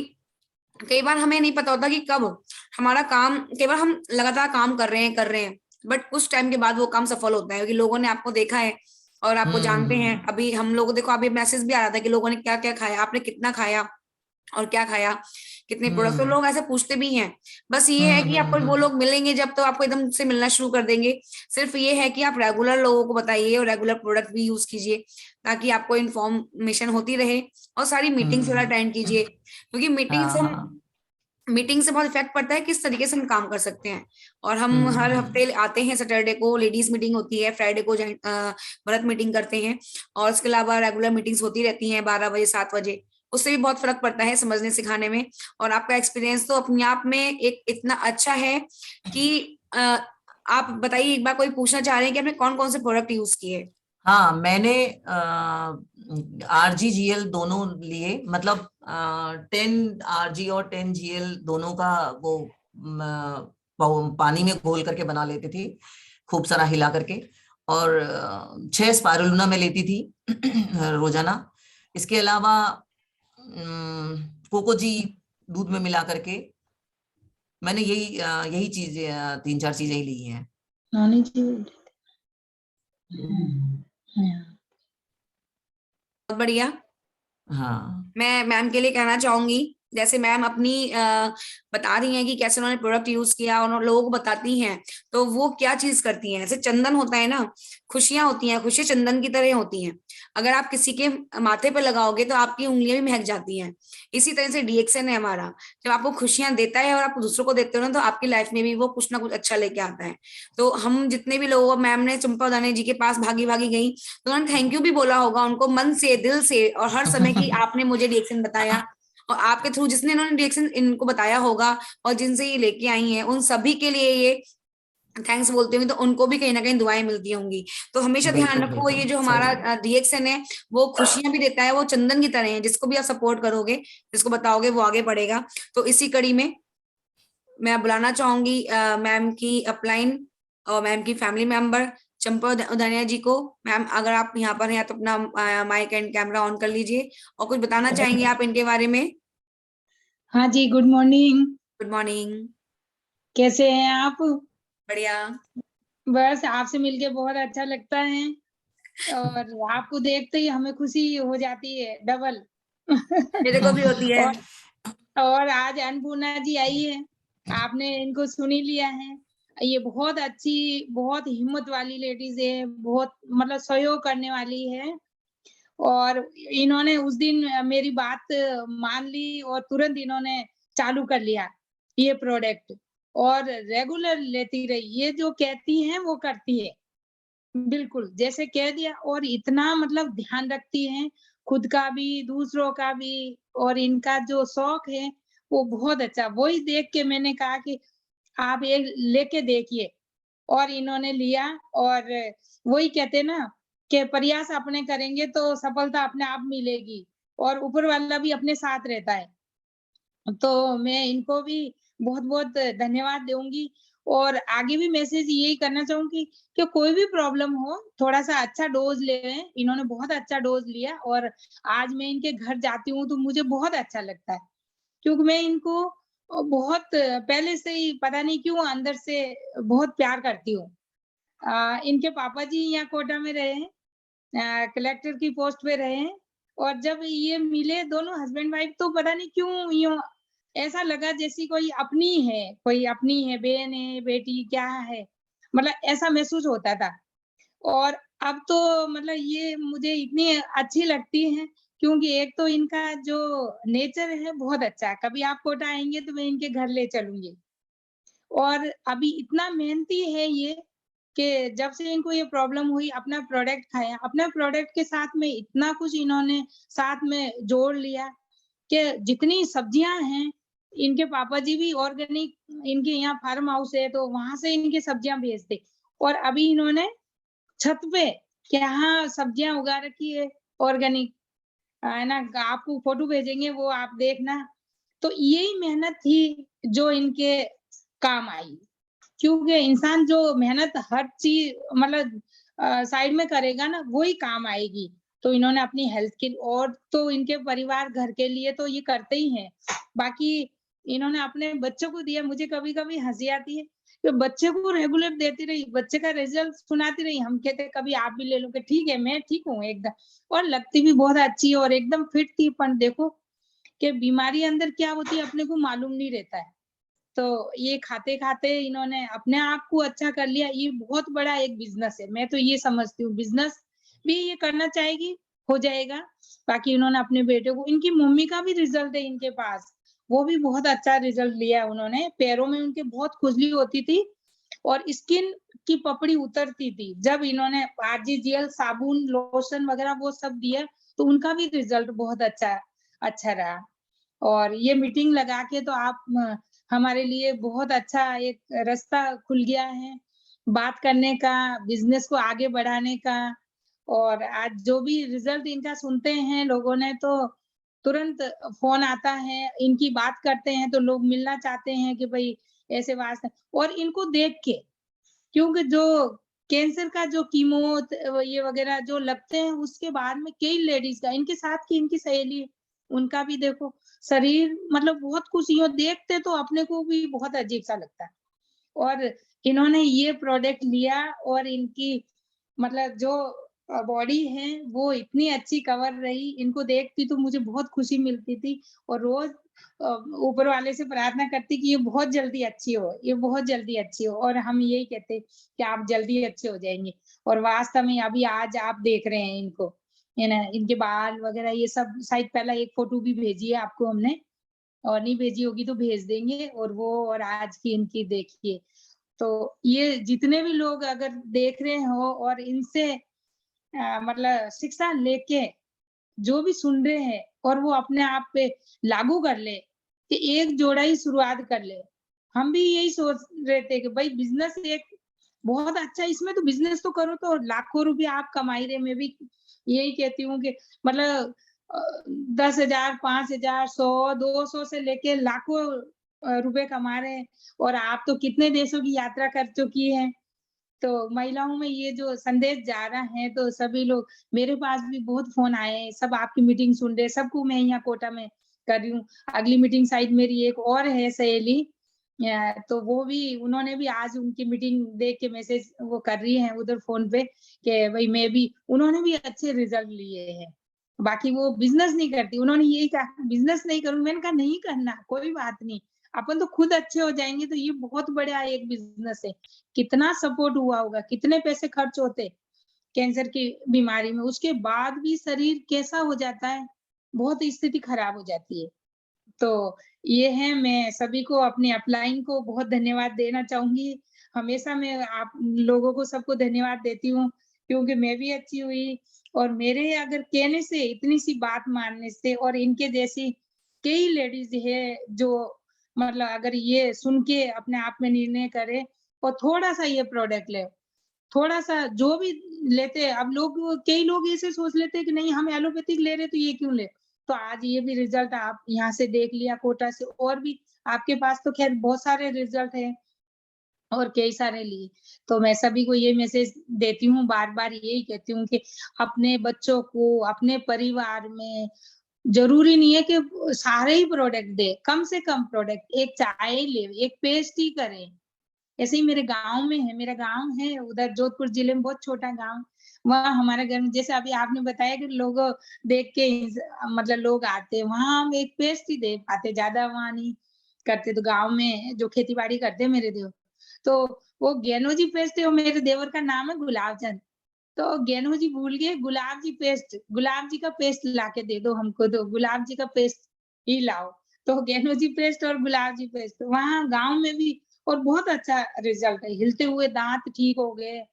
कई बार हमें नहीं पता होता कि कब हमारा काम, कई बार हम लगातार काम कर रहे हैं बट कुछ टाइम के बाद वो काम सफल होता है, क्योंकि लोगों ने आपको देखा है और आपको जानते हैं। हम्म। अभी हम लोग देखो, अभी मैसेज भी आ रहा था कि लोगों ने क्या क्या खाया, आपने कितना खाया और क्या खाया, कितने प्रोडक्ट, तो हम्म। लोग ऐसे पूछते भी हैं। बस ये है हम्म। कि हम्म। आपको वो हम्म। लोग मिलेंगे जब, तो आपको एकदम से मिलना शुरू कर देंगे। सिर्फ ये है कि आप रेगुलर लोगों को बताइए और रेगुलर प्रोडक्ट भी यूज कीजिए, ताकि आपको इन्फॉर्मेशन होती रहे। और सारी मीटिंग्स वगैरह हम्म। अटेंड कीजिए, क्योंकि मीटिंग हाँ, से हम, हाँ। मीटिंग से बहुत इफेक्ट पड़ता है किस तरीके से हम काम कर सकते हैं। और हम हर हम्म। हफ्ते आते हैं, सैटरडे को लेडीज मीटिंग होती है, फ्राइडे को मर्द मीटिंग करते हैं, और उसके अलावा रेगुलर मीटिंग्स होती रहती हैं 12 बजे 7 बजे। उससे भी बहुत फर्क पड़ता है समझने सिखाने में। और आपका एक्सपीरियंस तो अपने आप में एक इतना अच्छा है कि आप बताइए, एक बार कोई पूछना चाह रहे हैं कि आपने कौन कौन से प्रोडक्ट यूज किए? हाँ, मैंने RGGL दोनों लिए, मतलब 10 RG और 10GL दोनों का वो पानी में घोल करके बना लेती थी, खूब सारा हिला करके। और 6 स्पाइरुलिना में लेती थी रोजाना। इसके अलावा कोकोजी दूध में मिला करके, मैंने यही चीज 3-4 चीजें ही ली हैं। नानी जी हाँ। बहुत बढ़िया। हाँ। मैं मैम के लिए कहना चाहूंगी, जैसे मैम अपनी बता रही हैं कि कैसे उन्होंने प्रोडक्ट यूज किया और लोगों को बताती हैं, तो वो क्या चीज करती हैं, जैसे चंदन होता है ना, खुशियां होती हैं, खुशियां चंदन की तरह होती हैं। अगर आप किसी के माथे पे लगाओगे तो आपकी उंगलियां भी महक जाती हैं। इसी तरह से डीएक्सन है हमारा, जब आपको खुशियां देता है और आप दूसरों को देते हो ना, तो आपकी लाइफ में भी वो कुछ ना कुछ अच्छा लेके आता है। तो हम जितने भी लोग, मैम ने चंपा दानी जी के पास भागी भागी गई, तो उन्होंने थैंक यू भी बोला होगा उनको मन से, दिल से, और हर समय की आपने मुझे रिएक्शन बताया, और आपके थ्रू जिसने इन्होंने रिएक्शन इनको बताया होगा और जिनसे ये लेके आई हैं, उन सभी के लिए ये थैंक्स बोलते होंगे, तो उनको भी कहीं ना कहीं दुआएं मिलती होंगी। तो हमेशा ध्यान बिल्कुल, रखो, बिल्कुल ये जो सही हमारा है। रिएक्शन है वो खुशियां भी देता है, वो चंदन की तरह है, जिसको भी आप सपोर्ट करोगे, जिसको बताओगे, वो आगे बढ़ेगा। तो इसी कड़ी में मैं बुलाना चाहूंगी मैम की अपलाइन और मैम की फैमिली मेंबर चंपा उदानिया जी को। मैम, अगर आप यहाँ पर हैं तो अपना माइक एंड कैमरा ऑन कर लीजिए, और कुछ बताना चाहेंगे आप इनके बारे में? हाँ जी, गुड मॉर्निंग। Good morning. कैसे हैं आप? बढ़िया। बस आपसे मिलके बहुत अच्छा लगता है और आपको देखते ही हमें खुशी हो जाती है डबल। मेरे को भी होती है। और और आज अन्नपूर्णा जी आई है, आपने इनको सुन ही लिया है। ये बहुत अच्छी, बहुत हिम्मत वाली लेडीज है, बहुत मतलब सहयोग करने वाली है। और इन्होंने उस दिन मेरी बात मान ली और तुरंत इन्होंने चालू कर लिया ये प्रोडक्ट और रेगुलर लेती रही। ये जो कहती हैं वो करती है। बिल्कुल, जैसे कह दिया और इतना मतलब ध्यान रखती हैं, खुद का भी, दूसरों का भी और इनका जो शौक है वो बहुत अच्छा। वही देख के मैंने कहा कि आप ये लेके देखिए और इन्होंने लिया और वही कहते हैं ना कि प्रयास अपने करेंगे तो सफलता अपने आप मिलेगी और ऊपर वाला भी अपने साथ रहता है। तो मैं इनको भी बहुत-बहुत धन्यवाद दूँगी और आगे भी मैसेज यही करना चाहूँगी कि कोई भी प्रॉब्लम हो, थोड़ा-सा अच्छा डोज़ लें। इन्होंने बहुत अच्छा डोज़ लिया और आज मैं इनके घर जाती हूँ तो मुझे बहुत अच्छा लगता है। क्योंकि मैं इनको बहुत पहले से ही पता नहीं क्यों अंदर से बहुत प्यार करती हूँ। इनके पापा जी यहाँ कोटा में रहे हैं, कलेक्टर की पोस्ट पे रहे हैं और जब ये मिले दोनों हस्बैंड वाइफ तो पता नहीं क्यों यूँ ऐसा लगा जैसी कोई अपनी है, बहन है, बेटी क्या है, मतलब ऐसा महसूस होता था। और अब तो मतलब ये मुझे इतनी अच्छी लगती हैं, क्योंकि एक तो इनका जो नेचर है बहुत अच्छा है। कभी आप कोटा आएँगे तो मैं इनके घर ले चलूँगी। और अभी इतना मेहनती है ये कि जब से इनको ये प्रॉब्लम हुई, अपना प्रोडक्ट खाया, अपना प्रोडक्ट के साथ में इतना कुछ इन्होंने साथ में जोड़ लिया कि जितनी सब्जियां हैं, इनके पापा जी भी ऑर्गेनिक, इनके यहाँ फार्म हाउस है तो वहां से इनकी सब्जियां भेजते। और अभी इन्होंने छत पे यहाँ सब्जियां उगा रखी है ऑर्गेनिक, है ना। आपको फोटो भेजेंगे, वो आप देखना। तो यही मेहनत थी जो इनके काम आई, क्योंकि इंसान जो मेहनत हर चीज मतलब साइड में करेगा ना, वो ही काम आएगी। तो इन्होंने अपनी हेल्थ के और तो इनके परिवार घर के लिए तो ये करते ही हैं। बाकी इन्होंने अपने बच्चों को दिया। मुझे कभी-कभी हँसी आती है कि बच्चे को रेगुलर देती रही, बच्चे का रिजल्ट सुनाती रही। हम कहते कभी आप भी ले लो, कि ठीक है मैं ठीक हूँ एकदम। और लगती भी बहुत अच्छी है और एकदम फिट थी। पर देखो कि बीमारी अंदर क्या होती है अपने को मालूम नहीं रहता है। तो ये खाते-खाते इन्होंने अपने आप को अच्छा कर लिया। ये बहुत बड़ा एक बिज़नेस है। मैं तो ये समझती हूँ बिज़नेस भी ये करना चाहेगी, हो जाएगा। बाकी इन्होंने अपने बेटे को, इनकी मम्मी का भी रिज़ल्ट है इनके पास। वो भी बहुत अच्छा रिज़ल्ट लिया उन्होंने। पैरों में उनके बहुत खुजली होती थी और स्किन की पपड़ी उतरती थी। जब इन्होंने आरजीजीएल साबुन, लोशन वगैरह वो सब दिया, तो उनका भी रिज़ल्ट बहुत अच्छा अच्छा रहा। और ये मीटिंग लगा के तो आप हमारे लिए बहुत अच्छा एक रास्ता खुल गया है, बात करने का, बिज़नेस को आगे बढ़ाने का। और आज जो भी रिज़ल्ट इनका सुनते हैं लोगों ने, तो तुरंत फ़ोन आता है, इनकी बात करते हैं तो लोग मिलना चाहते हैं कि भई ऐसे वास्ते। और इनको देख के, क्योंकि जो कैंसर का जो कीमो ये वगैरह जो लगते हैं, उसके बाद में कई लेडीज़ का, इनके साथ की इनकी सहेली, उनका भी देखो शरीर मतलब बहुत कुछ यूँ देखते तो अपने को भी बहुत अजीब-सा लगता है। और इन्होंने ये प्रोडक्ट लिया और इनकी मतलब जो बॉडी है वो इतनी अच्छी कवर रही, इनको देखती तो मुझे बहुत खुशी मिलती थी। और रोज़ अ, ऊपर वाले से प्रार्थना करती कि ये बहुत जल्दी अच्छी हो, ये बहुत जल्दी अच्छी हो। और हम यही कहते कि आप जल्दी अच्छे हो जाएँगे। और वास्तव में अभी आज आप देख रहे हैं इनको, है ना? इनके बाल वगैरह ये सब, शायद पहला एक फ़ोटो भी भेजी है आपको हमने, और नहीं भेजी होगी तो भेज देंगे। और वो और आज की इनकी देखिए। तो ये जितने भी लोग अगर देख रहे हो और इनसे मतलब शिक्षा लेके जो भी सुन रहे हैं और वो अपने आप पे लागू कर ले, कि एक जोड़ा ही शुरुआत कर ले। हम भी यही सोच रहे थे कि भाई बिज़नेस एक बहुत अच्छा है, इसमें तो बिज़नेस तो करो तो लाखों रुपया आप कमा ही रहे। मैं भी यही कहती हूँ कि मतलब 10,000, 5,000, 100, 200 से लेके लाखों रुपए कमा रहे हैं। और आप तो कितने देशों की यात्रा कर चुकी हैं। तो महिलाओं में ये जो संदेश जा रहा है, तो सभी लोग, मेरे पास भी बहुत फ़ोन आए हैं, सब आपकी मीटिंग सुन रहे हैं, सबको मैं यहाँ कोटा में कर रही हूँ। अगली मीटिंग शायद मेरी एक और है सहेली, तो वो भी, उन्होंने भी आज उनकी मीटिंग देख के मैसेज वो कर रही हैं उधर फ़ोन पे कि भई मैं भी, उन्होंने भी अच्छे रिज़ल्ट लिए हैं। बाकी वो बिज़नेस नहीं करती, उन्होंने यही कहा बिज़नेस नहीं करूँ, मैंने कहा नहीं करना, कोई बात नहीं। अपन तो खुद अच्छे हो जाएँगे तो ये बहुत बड़ा एक बिज़नेस है। कितना सपोर्ट हुआ होगा, कितने पैसे खर्च होते कैंसर की बीमारी में, उसके बाद भी शरीर कैसा हो जाता है, बहुत स्थिति खराब हो जाती है। तो ये है, मैं सभी को, अपने अपलाइन को बहुत धन्यवाद देना चाहूँगी। हमेशा मैं आप लोगों को सबको धन्यवाद देती हूँ, क्योंकि मैं भी अच्छी हुई और मेरे अगर कहने से, इतनी सी बात मानने से, और इनके जैसी कई लेडीज़ है जो मतलब अगर ये सुन के अपने आप में निर्णय करे और थोड़ा-सा ये प्रोडक्ट ले, थोड़ा-सा जो भी लेते हैं। अब लोग, कई लोग ऐसे सोच लेते हैं कि नहीं हम एलोपैथिक ले रहे हैं तो ये क्यों ले? तो आज ये भी रिज़ल्ट आप यहाँ से देख लिया कोटा से, और भी आपके पास तो ख़ैर बहुत सारे रिज़ल्ट हैं और कई सारे लिए। तो मैं सभी को ये मैसेज देती हूँ, बार-बार यही कहती हूँ कि अपने बच्चों को, अपने परिवार में, ज़रूरी नहीं है कि सारे ही प्रोडक्ट दें, कम से कम प्रोडक्ट, एक चाय ही ले, एक पेस्ट ही करें। ऐसे ही मेरे गाँव में है, मेरा गाँव है उधर जोधपुर जिले में, बहुत छोटा गाँव। वहाँ हमारे घर में जैसे अभी आपने बताया कि लोग देख के मतलब लोग आते हैं, वहाँ हम एक पेस्ट ही दे पाते, ज्यादा वहाँ नहीं करते। तो गांव में जो खेती बाड़ी करते हैं मेरे देवर, तो वो गेनो जी पेस्ट है, वो मेरे देवर का नाम है गुलाब चंद। तो गेनो जी भूल गए, गुलाब जी का पेस्ट लाके दे दो हमको, तो गुलाब जी का पेस्ट ही लाओ। तो गेनो जी पेस्ट और गुलाब जी पेस्ट वहाँ गांव में भी, और बहुत अच्छा रिजल्ट है, हिलते हुए दांत ठीक हो गए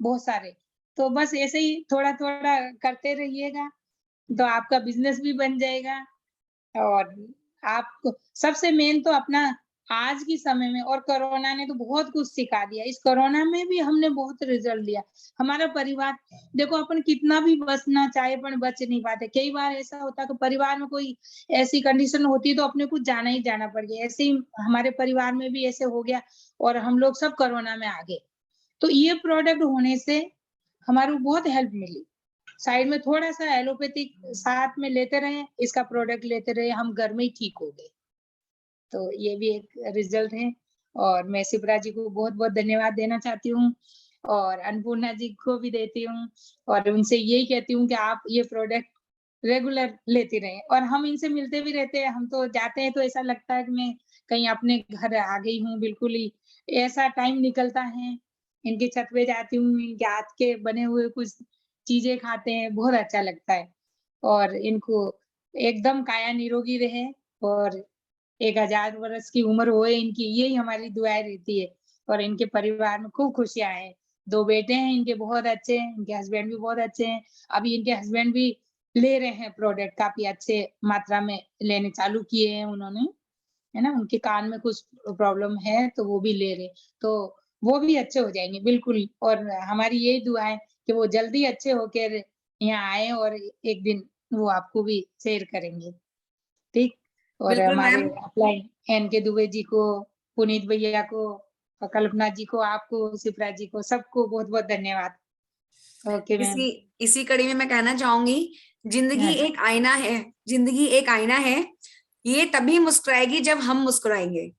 बहुत सारे। तो बस ऐसे ही थोड़ा-थोड़ा करते रहिएगा, तो आपका बिज़नेस भी बन जाएगा। और आपको सबसे मेन तो अपना आज के समय में, और कोरोना ने तो बहुत कुछ सिखा दिया। इस कोरोना में भी हमने बहुत रिज़ल्ट लिया। हमारा परिवार देखो, अपन कितना भी बचना चाहे पण बच नहीं पाते। कई बार ऐसा होता है कि परिवार में कोई ऐसी कंडीशन होती है तो अपने को जाना ही जाना पड़ गया। ऐसे ही हमारे परिवार में भी ऐसे हो गया और हम लोग सब कोरोना में आ गए। तो ये प्रोडक्ट होने से हमारे को बहुत हेल्प मिली। साइड में थोड़ा-सा एलोपैथिक साथ में लेते रहे, इसका प्रोडक्ट लेते रहे, हम घर में ही ठीक हो गए। तो ये भी एक रिज़ल्ट है, और मैं शिप्रा जी को बहुत-बहुत धन्यवाद देना चाहती हूँ, और अन्नपूर्णा जी को भी देती हूँ, और उनसे यही कहती हूँ कि आप ये प्रोडक्ट रेगुलर लेती रहें। और हम इनसे मिलते भी रहते हैं, हम तो जाते हैं तो ऐसा लगता है कि मैं कहीं अपने घर आ गई हूँ, बिल्कुल ही ऐसा टाइम निकलता है। इनकी छत पे जाती हूँ, इनके हाथ के बने हुए कुछ चीज़ें खाते हैं, बहुत अच्छा लगता है। और इनको एकदम काया निरोगी रहे, और 1000 वर्ष की उम्र होए इनकी, यही हमारी दुआएँ रहती है। और इनके परिवार में खूब खुशियाँ आएँ। 2 बेटे हैं इनके, बहुत अच्छे हैं, इनके हस्बैंड भी बहुत अच्छे हैं। अभी इनके हस्बैंड भी ले रहे हैं प्रोडक्ट, काफ़ी अच्छे मात्रा में लेने चालू किए हैं उन्होंने, है ना? उनके कान में कुछ प्रॉब्लम है तो वो भी ले रहे हैं। तो वो भी अच्छे हो जाएँगे बिल्कुल, और हमारी यही दुआ है कि वो जल्दी अच्छे होकर यहाँ आएँ, और एक दिन वो आपको भी शेयर करेंगे। ठीक? और बिल्कुल हमारे मैम। अपलाइन एन के दुबे जी को, पुनीत भैया को, और कल्पना जी को, आपको, शिप्रा जी को, सबको बहुत-बहुत धन्यवाद। Okay ma'am. इसी इसी कड़ी में मैं कहना चाहूंगी, जिंदगी हाँ जी, एक आईना है। जिंदगी एक आईना है। ये तभी मुस्कुराएगी जब हम मुस्कुराएंगे।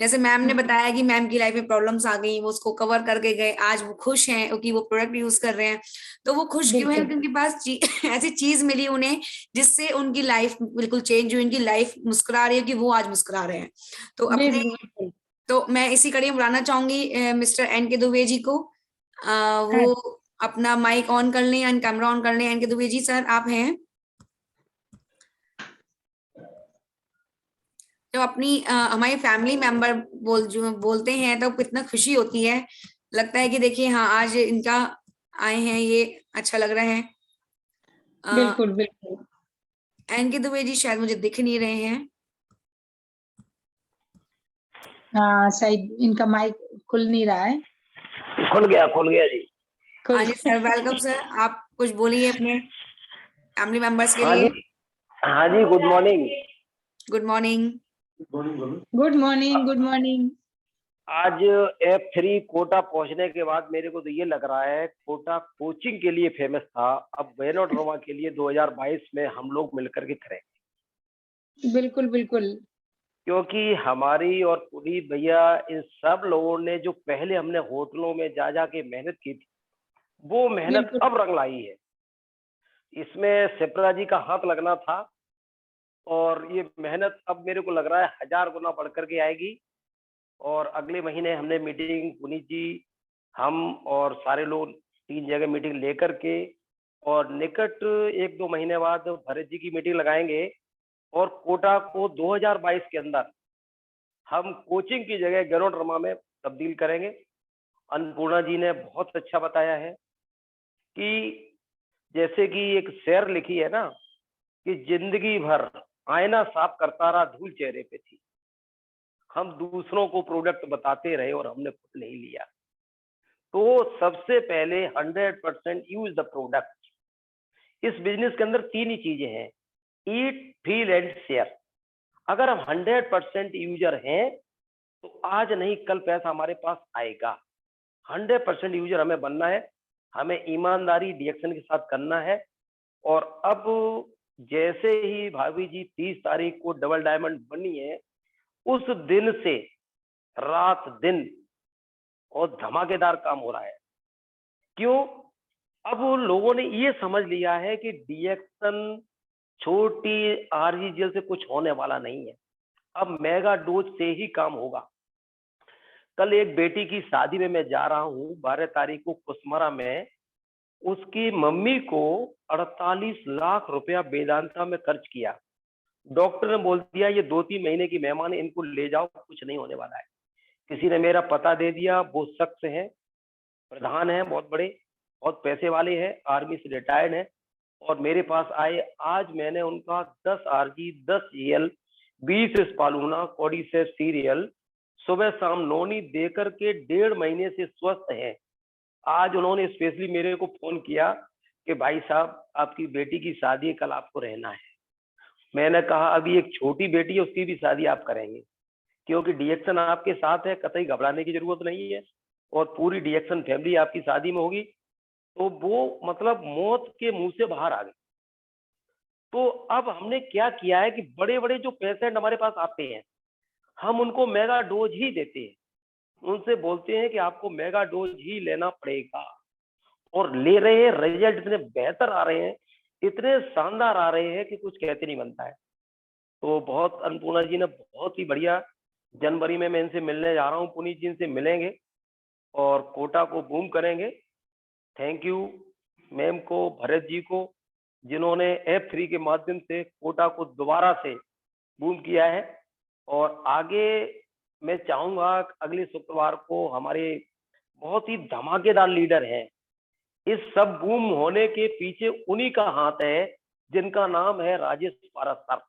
जैसे मैम ने बताया कि मैम की लाइफ में प्रॉब्लम्स आ गई, वो उसको कवर करके गए, आज वो खुश हैं क्योंकि वो प्रोडक्ट यूज कर रहे हैं। तो वो खुश क्यों है? बिल्कुल। क्योंकि उनके पास ऐसी चीज मिली उन्हें जिससे उनकी लाइफ बिल्कुल चेंज हुई। उनकी लाइफ मुस्कुरा रही है कि वो आज मुस्कुरा रहे हैं। तो अपने बिल्कुल, बिल्कुल। तो मैं इसी कड़ी में बुलाना चाहूंगी मिस्टर एन के दुबे जी को। हाँ, वो अपना माइक ऑन कर लें एंड कैमरा ऑन कर लें। एन के दुबे जी सर, आप हैं? जो अपनी हमारी फैमिली मेंबर जो बोलते हैं तो कितना खुशी होती है। लगता है कि देखिए हाँ, आज इनका आए हैं, ये अच्छा लग रहा है। बिल्कुल, बिल्कुल। एन के दुबे जी शायद मुझे दिख नहीं रहे हैं। हाँ, शायद इनका माइक खुल नहीं रहा है। खुल गया जी। हाँ खुल जी सर, वेलकम सर। आप कुछ बोलिए अपने फैमिली मेंबर्स के हाँ लिए। जी, हाँ जी, good morning. Good morning. Good morning, good morning. आज F3 कोटा पहुंचने के बाद मेरे को तो ये लग रहा है, कोटा कोचिंग के लिए फेमस था, अब वेलोड्रोमा के लिए 2022 में हम लोग मिलकर के करेंगे। बिल्कुल, बिल्कुल। क्योंकि हमारी और पुनीत भैया, इन सब लोगों ने जो पहले हमने होटलों में जा जा के मेहनत की थी, वो मेहनत बिल्कुल, अब रंग लाई है। इसमें शिप्रा जी का हाथ लगना था, और ये मेहनत अब मेरे को लग रहा है 1000 गुना बढ़ करके आएगी। और अगले महीने हमने मीटिंग, पुनीत जी, हम और सारे लोग 3 जगह मीटिंग लेकर के, और निकट 1-2 महीने बाद भरत जी की मीटिंग लगाएंगे, और कोटा को 2022 के अंदर हम कोचिंग की जगह गैरोड्रामा में तब्दील करेंगे। अन्नपूर्णा जी ने बहुत अच्छा बताया है कि जैसे कि एक शेर लिखी है ना, कि जिंदगी भर आईना साफ करता रहा, धूल चेहरे पे थी। हम दूसरों को प्रोडक्ट बताते रहे और हमने खुद नहीं लिया। तो सबसे पहले 100% यूज द प्रोडक्ट। इस बिजनेस के अंदर 3 ही चीजें हैं, ईट, फील एंड शेयर। अगर हम 100% यूजर हैं तो आज नहीं कल पैसा हमारे पास आएगा। 100% यूजर हमें बनना है, हमें ईमानदारी डिएक्शन के साथ करना है। और अब जैसे ही भाभी जी 30 तारीख को डबल डायमंड बनी है, उस दिन से रात दिन और धमाकेदार काम हो रहा है। क्यों? अब लोगों ने ये समझ लिया है कि डीएक्शन छोटी आरजीजीएल से कुछ होने वाला नहीं है, अब मेगा डोज से ही काम होगा। कल एक बेटी की शादी में मैं जा रहा हूँ 12 तारीख को कुसमारा में, उसकी मम्मी को 48 लाख रुपया वेदांता में खर्च किया। डॉक्टर ने बोल दिया ये 2-3 महीने की मेहमान है, इनको ले जाओ, कुछ नहीं होने वाला है। किसी ने मेरा पता दे दिया, वो शख्स है, प्रधान है, बहुत बड़े, बहुत पैसे वाले हैं, आर्मी से रिटायर्ड है, और मेरे पास आए। आज मैंने उनका 10 आरजी, 10 जीएल, 20 स्पालूना, कोडिसेप सीरियल सुबह शाम नोनी देकर के 1.5 महीने से स्वस्थ हैं। आज उन्होंने स्पेशली मेरे को फोन किया कि भाई साहब आपकी बेटी की शादी है, कल आपको रहना है। मैंने कहा अभी एक छोटी बेटी है, उसकी भी शादी आप करेंगे, क्योंकि डीएक्शन आपके साथ है, कतई घबराने की जरूरत नहीं है, और पूरी डीएक्शन फैमिली आपकी शादी में होगी। तो वो मतलब मौत के मुंह से बाहर आ गई। तो अब हमने क्या किया है कि बड़े बड़े जो पेशेंट हमारे पास आते हैं, हम उनको मेगा डोज ही देते हैं, उनसे बोलते हैं कि आपको मेगा डोज ही लेना पड़ेगा, और ले रहे हैं। रिजल्ट इतने बेहतर आ रहे हैं, इतने शानदार आ रहे हैं कि कुछ कहते नहीं बनता है। तो बहुत अन्नपूर्णा जी ने बहुत ही बढ़िया, जनवरी में मैं इनसे मिलने जा रहा हूँ, पुनीत जी इनसे मिलेंगे और कोटा को बूम करेंगे। थैंक यू मैम को, भरत जी को, जिन्होंने F3 के माध्यम से कोटा को दोबारा से बूम किया है। और आगे मैं चाहूंगा अगले शुक्रवार को हमारे बहुत ही धमाकेदार लीडर हैं, इस सब बूम होने के पीछे उन्हीं का हाथ है, जिनका नाम है राजेश पारस सर,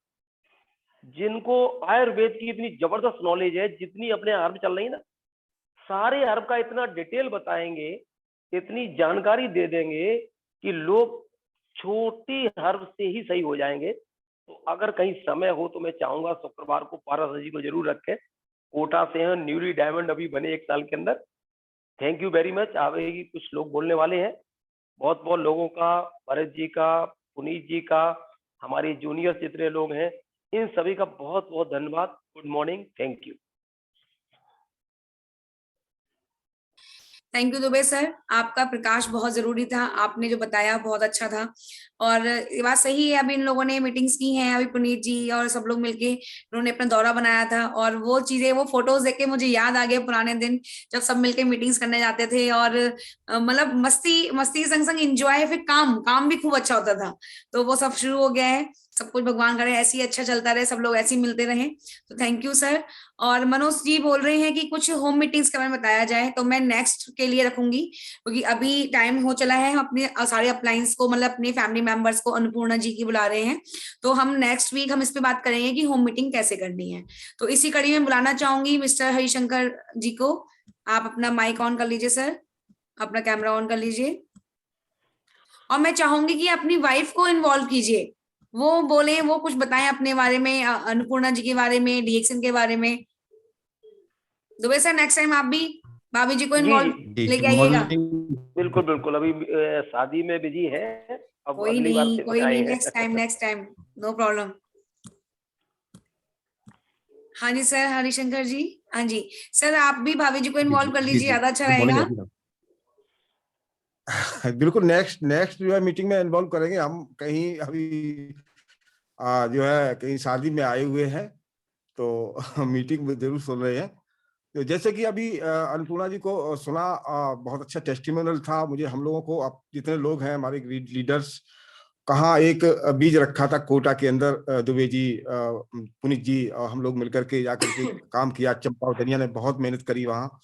जिनको आयुर्वेद की इतनी जबरदस्त नॉलेज है। जितनी अपने हर्ब चल रही है ना, सारे हर्ब का इतना डिटेल बताएंगे, इतनी जानकारी दे देंगे कि लोग छोटी हर्ब से ही सही हो जाएंगे। तो अगर कहीं समय हो तो मैं चाहूंगा शुक्रवार को पारस जी को जरूर रखें। कोटा से हैं, न्यूली डायमंड अभी बने 1 साल के अंदर। Thank you very much. आगे कुछ लोग बोलने वाले हैं, बहुत बहुत लोगों का, भरत जी का, पुनीत जी का, हमारे जूनियर जितने लोग हैं, इन सभी का बहुत बहुत धन्यवाद। Good morning, thank you. Thank you Dubey sir, आपका प्रकाश बहुत जरूरी था, आपने जो बताया बहुत अच्छा था। और ये बात सही है, अभी इन लोगों ने मीटिंग्स की हैं, अभी पुनीत जी और सब लोग मिलके उन्होंने अपना दौरा बनाया था, और वो चीजें, वो फोटोज देख के मुझे याद आ गए पुराने दिन जब सब मिलके मीटिंग्स करने जाते थे। और मतलब मस्ती मस्ती संग संग एंजॉय, फिर काम भी खूब अच्छा होता था। तो वो सब शुरू हो गया है, सब कुछ भगवान करे ऐसे ही अच्छा चलता रहे, सब लोग ऐसे ही मिलते रहे। तो थैंक यू सर। और मनोज जी बोल रहे हैं कि कुछ होम मीटिंग्स के बारे में बताया जाए, तो मैं नेक्स्ट के लिए रखूंगी, क्योंकि अभी टाइम हो चला है। हम अपने सारे अपलायंस को, मतलब अपने फैमिली मेंबर्स को अन्नपूर्णा जी की बुला रहे हैं, तो हम नेक्स्ट वीक हम इस पे बात करेंगे कि होम मीटिंग कैसे करनी है। तो इसी कड़ी में बुलाना चाहूंगी मिस्टर हरिशंकर जी को। आप अपना माइक ऑन कर लीजिए सर, अपना कैमरा ऑन कर लीजिए, और मैं चाहूंगी कि अपनी वाइफ को इन्वॉल्व कीजिए, वो बोले, वो कुछ बताएं अपने बारे में, अन्नपूर्णा जी के बारे में, डीएक्शन के बारे में। दुबे सर नेक्स्ट टाइम आप भी भाभी जी को इन्वॉल्व लेके आइएगा। बिल्कुल बिल्कुल, अभी शादी में बिजी है, अब कोई अगली बार से नहीं, बताएंगे। Next time no problem. हाँ जी सर, हरिशंकर जी। हाँ जी सर, आप भी भाभी जी को इन्वॉल्व कर लीजिए, ज्यादा अच्छा रहेगा। बिल्कुल, नेक्स्ट जो है मीटिंग में इन्वॉल्व करेंगे हम। कहीं अभी जो है कहीं शादी में आए हुए हैं, तो मीटिंग में जरूर सुन रहे हैं। तो जैसे कि अभी अन्नपूर्णा जी को सुना, बहुत अच्छा टेस्टिमोनियल था मुझे। हम लोगों को, अब जितने लोग हैं हमारे लीडर्स, कहाँ एक बीज रखा था कोटा के अंदर, दुबे जी, पुनीत जी और हम लोग मिलकर के जाकर के काम किया। चंपा और धनिया ने बहुत मेहनत करी वहाँ,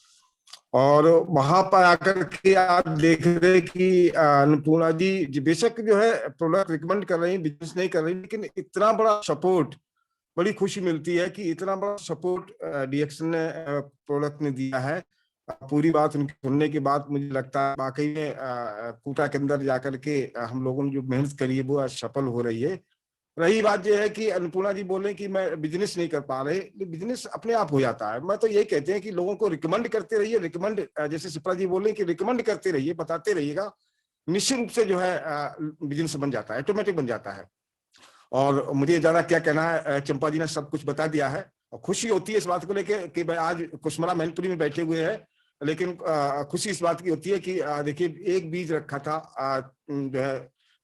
और वहां पर आकर के आप देख रहे कि अन्नपूर्णा जी बेशक जो है प्रोडक्ट रिकमेंड कर रही, बिजनेस नहीं कर रही, लेकिन इतना बड़ा सपोर्ट, बड़ी खुशी मिलती है कि इतना बड़ा सपोर्ट डीएक्शन ने प्रोडक्ट ने दिया है। पूरी बात उनकी सुनने के बाद मुझे लगता है वाकई में कोटा के अंदर जाकर के हम लोगों ने जो मेहनत करी है वो सफल हो रही है। रही बात यह है कि अन्नपूर्णा जी बोले कि मैं बिजनेस नहीं कर पा रहे, बिजनेस अपने आप हो जाता है। मैं तो यही कहते हैं कि लोगों को रिकमेंड करते रहिए, रिकमेंड, जैसे सिप्रा जी बोले कि रिकमेंड करते रहिए, बताते रहिएगा, निश्चित रूप से जो है बिजनेस बन जाता है, ऑटोमेटिक बन जाता है। और मुझे ज्यादा क्या कहना है, चंपा जी ने सब कुछ बता दिया है, और खुशी होती है इस बात को लेकर कि भाई आज कुसमारा मैनपुरी में बैठे हुए हैं लेकिन खुशी इस बात की होती है कि देखिए एक बीज रखा था जो है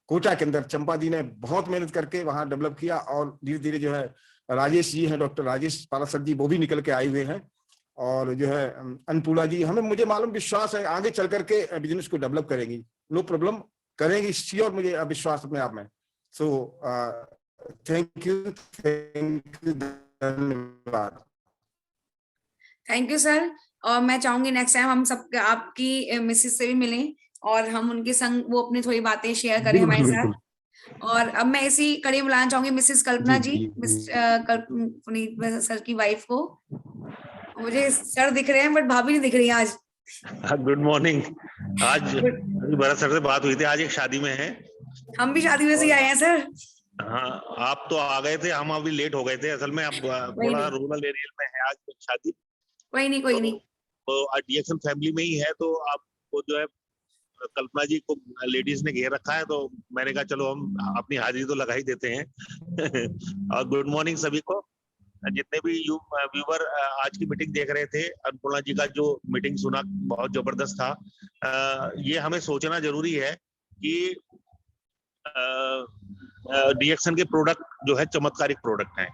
कोटा के अंदर, चंपा दी ने बहुत मेहनत करके वहां डेवलप किया और धीरे धीरे जो है राजेश जी हैं, डॉक्टर राजेश पारासर जी, वो भी निकल के आए हुए हैं, और जो है अन्नपूर्णा जी, हमें मुझे मालूम विश्वास है आगे चल करके बिजनेस को डेवलप करेंगी, नो प्रॉब्लम करेंगी, श्योर, मुझे विश्वास अपने आप में। सो थैंक यू, धन्यवाद। Thank you sir. और मैं चाहूंगी नेक्स्ट टाइम हम सब आपकी मिसेस से भी मिलें और हम उनके संग वो अपनी थोड़ी बातें शेयर करें हमारे साथ। और अब मैं इसी कड़ी बुलाना चाहूंगी मिसेस कल्पना जी, पुनीत सर की वाइफ को। मुझे सर दिख रहे हैं बट भाभी नहीं दिख रही आज। Good morning. आज भरत सर से बात हुई थी, आज एक शादी में है। हम भी शादी में से आए हैं सर। हाँ, आप तो आ गए थे, हम अभी लेट हो गए थे। असल में अब थोड़ा रूरल एरिया में है आज शादी। कोई नहीं। तो डीएक्सन फैमिली में ही है, तो आपको जो है कल्पना जी को लेडीज ने घेर रखा है, तो मैंने कहा चलो हम अपनी हाजिरी तो लगा ही देते हैं। और गुड मॉर्निंग सभी को। जितने भी व्यूवर आज की मीटिंग देख रहे थे, अन्नपूर्णा जी का जो मीटिंग सुना बहुत जबरदस्त था। ये हमें सोचना जरूरी है कि डीएक्सन के प्रोडक्ट जो है चमत्कारिक प्रोडक्ट हैं,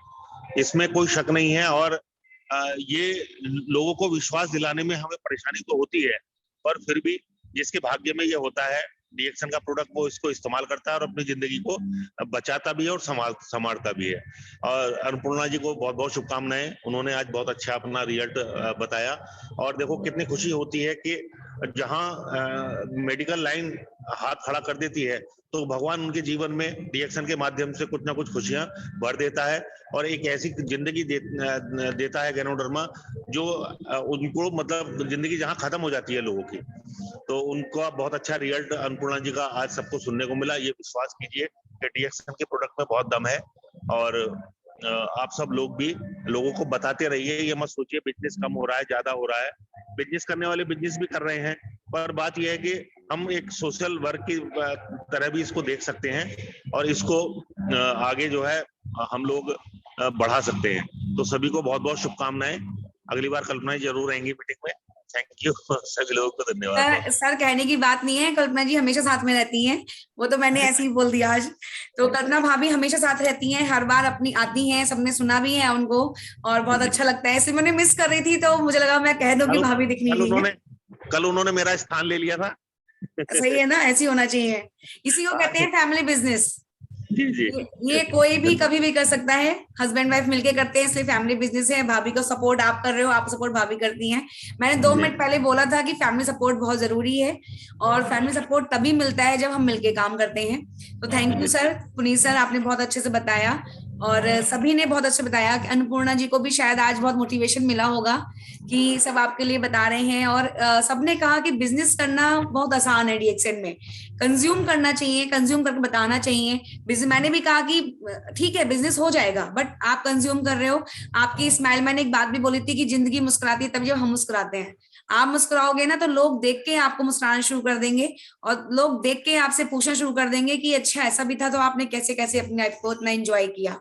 इसमें कोई शक नहीं है। और ये लोगों को विश्वास दिलाने में हमें परेशानी तो होती है, पर फिर भी जिसके भाग्य में ये होता है डीएक्सन का प्रोडक्ट, वो इसको इस्तेमाल करता है और अपनी जिंदगी को बचाता भी है और संभालता भी है। और अन्नपूर्णा जी को बहुत बहुत शुभकामनाएं, उन्होंने आज बहुत अच्छा अपना रिजल्ट बताया। और देखो कितनी खुशी होती है कि जहां मेडिकल लाइन हाथ खड़ा कर देती है, तो भगवान उनके जीवन में डीएक्सन के माध्यम से कुछ ना कुछ खुशियां भर देता है और एक ऐसी जिंदगी देता है गैनोडर्मा जो उनको, मतलब जिंदगी जहां खत्म हो जाती है लोगों की, तो उनका बहुत अच्छा रिजल्ट अन्नपूर्णा जी का आज सबको सुनने को मिला। ये विश्वास कीजिए कि डीएक्सन के प्रोडक्ट में बहुत दम है। और आप सब लोग भी लोगों को बताते रहिए, ये मत सोचिए बिजनेस कम हो रहा है, ज्यादा हो रहा है। बिजनेस करने वाले बिजनेस भी कर रहे हैं, पर बात यह है कि हम एक सोशल वर्क की तरह भी इसको देख सकते हैं और इसको आगे जो है हम लोग बढ़ा सकते हैं। तो सभी को बहुत बहुत शुभकामनाएं। अगली बार कल्पना जी जरूर आएंगी मीटिंग में। थैंक यू सभी लोगों को, धन्यवाद। सर कहने की बात नहीं है, कल्पना जी हमेशा साथ में रहती हैं, वो तो मैंने ऐसे ही बोल दिया आज। तो कल्पना भाभी हमेशा साथ रहती हैं, हर बार अपनी आती हैं, सबने सुना भी है उनको और बहुत अच्छा लगता है। ऐसे मैंने मिस कर रही थी तो मुझे लगा मैं कह दूं कि भाभी दिखनी है। कल उन्होंने मेरा स्थान ले लिया था। सही है ना, ऐसी होना चाहिए, इसी को कहते हैं फैमिली बिजनेस। जी। ये कोई भी कभी भी कर सकता है, हस्बैंड वाइफ मिलके करते हैं, इसलिए फैमिली बिजनेस है। भाभी को सपोर्ट आप कर रहे हो, आप सपोर्ट भाभी करती हैं। मैंने 2 मिनट पहले बोला था कि फैमिली सपोर्ट बहुत जरूरी है और फैमिली सपोर्ट तभी मिलता है जब हम मिलके काम करते हैं। तो thank you sir, Puneet sir, आपने बहुत अच्छे से बताया और सभी ने बहुत अच्छे बताया। कि अन्नपूर्णा जी को भी शायद आज बहुत मोटिवेशन मिला होगा कि सब आपके लिए बता रहे हैं। और सबने कहा कि बिजनेस करना बहुत आसान है डीएक्सन में, कंज्यूम करना चाहिए, कंज्यूम करके बताना चाहिए। मैंने भी कहा कि ठीक है बिजनेस हो जाएगा, बट आप कंज्यूम कर रहे हो। आपकी स्माइल, मैंने एक बात भी बोली थी कि जिंदगी मुस्कुराती है तब जब हम मुस्कुराते हैं। आप मुस्कुराओगे ना तो लोग देख के आपको मुस्कुराना शुरू कर देंगे और लोग देख के आपसे पूछना शुरू कर देंगे कि अच्छा ऐसा भी था तो आपने कैसे कैसे अपनी लाइफ को इतना एंजॉय किया।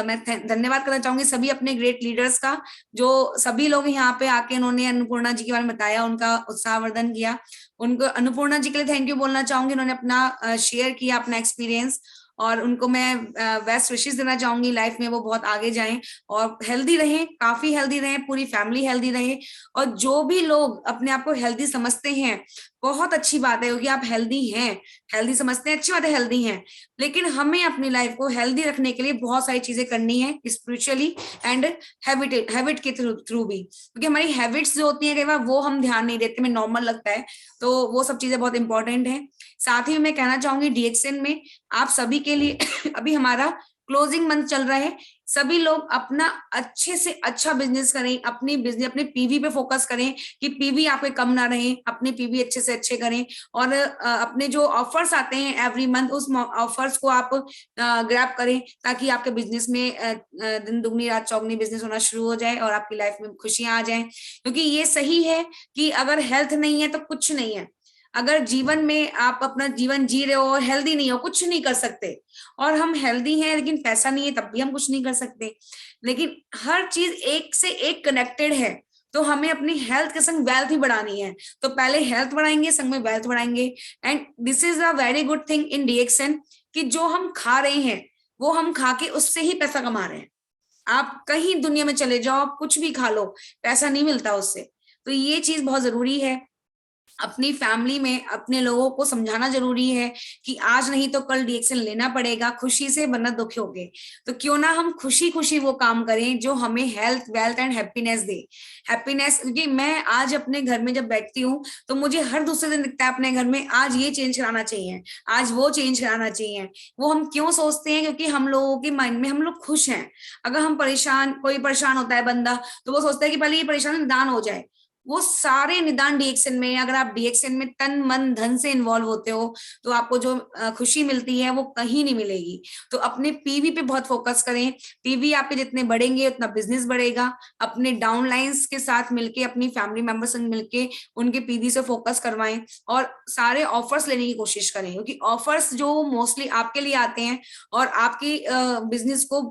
मैं धन्यवाद करना चाहूंगी सभी अपने ग्रेट लीडर्स का, जो सभी लोग यहाँ पे आके उन्होंने अन्नपूर्णा जी के बारे में बताया, उनका उत्साहवर्धन किया। उनको अन्नपूर्णा जी के लिए थैंक यू बोलना चाहूंगी, उन्होंने अपना शेयर किया अपना एक्सपीरियंस और उनको मैं बेस्ट विशेस देना चाहूंगी लाइफ में। वो बहुत आगे जाएं और हेल्दी रहें, काफी हेल्दी रहें, पूरी फैमिली हेल्दी रहे। और जो भी लोग अपने आप को हेल्दी समझते हैं, बहुत अच्छी बात है क्योंकि आप हेल्दी हैं, हेल्दी समझते हैं, अच्छी बात है हेल्दी हैं, लेकिन हमें अपनी लाइफ को हेल्दी रखने के लिए बहुत सारी चीजें करनी है, स्पिरिचुअली एंड हैबिट के थ्रू भी, क्योंकि हमारी हैबिट्स जो होती है कई बार वो हम ध्यान नहीं देते, में नॉर्मल लगता है, तो वो सब चीजें बहुत इंपॉर्टेंट है। साथ ही मैं कहना चाहूंगी डीएक्सन में आप सभी के लिए अभी हमारा क्लोजिंग मंथ चल रहा है, सभी लोग अपना अच्छे से अच्छा बिजनेस करें, अपनी बिजनेस अपने पीवी पे फोकस करें कि पीवी आपके कम ना रहे, अपने पीवी अच्छे से अच्छे करें और अपने जो ऑफर्स आते हैं एवरी मंथ उस ऑफर्स को आप ग्रैब करें ताकि आपके बिजनेस में दिन दुगनी रात चौगनी बिजनेस होना शुरू हो जाए और आपकी लाइफ में खुशियां आ जाएं। क्योंकि ये सही है कि अगर हेल्थ नहीं है तो कुछ नहीं है। अगर जीवन में आप अपना जीवन जी रहे हो और हेल्दी नहीं हो, कुछ नहीं कर सकते। और हम हेल्दी हैं लेकिन पैसा नहीं है तब भी हम कुछ नहीं कर सकते। लेकिन हर चीज एक से एक कनेक्टेड है, तो हमें अपनी हेल्थ के संग वेल्थ भी बढ़ानी है, तो पहले हेल्थ बढ़ाएंगे, संग में वेल्थ बढ़ाएंगे। And this is a very good thing in DXN कि जो हम खा रहे हैं वो हम खा के उससे ही पैसा कमा रहे हैं। आप कहीं दुनिया में चले जाओ, आप कुछ भी खा लो, पैसा नहीं मिलता उससे। तो ये चीज बहुत जरूरी है। अपनी फैमिली में अपने लोगों को समझाना जरूरी है कि आज नहीं तो कल DXN लेना पड़ेगा, खुशी से, वरना दुखी होगे। तो क्यों ना हम खुशी खुशी वो काम करें जो हमें health, wealth and happiness they. Happiness, क्योंकि मैं आज अपने घर में जब बैठती हूँ तो मुझे हर दूसरे दिन दिखता है अपने घर में, आज ये चेंज कराना चाहिए, आज वो चेंज कराना चाहिए। वो हम क्यों सोचते हैं? क्योंकि हम लोगों के माइंड में हम लोग खुश हैं। अगर हम परेशान, कोई परेशान होता है बंदा, तो वो सोचता है कि पहले ये परेशानी निदान हो जाए। वो सारे निदान DXN में, अगर आप DXN में तन मन धन से इन्वॉल्व होते हो तो आपको जो खुशी मिलती है वो कहीं नहीं मिलेगी। तो अपने PV पे बहुत फोकस करें। PV आपके जितने बढ़ेंगे उतना बिजनेस बढ़ेगा। अपने डाउनलाइंस के साथ मिलके, अपनी फैमिली मेंबर्स से मिलके उनके PV से फोकस करवाएं और सारे ऑफर्स लेने की कोशिश करें, क्योंकि ऑफर्स जो मोस्टली आपके लिए आते हैं और आपकी बिजनेस को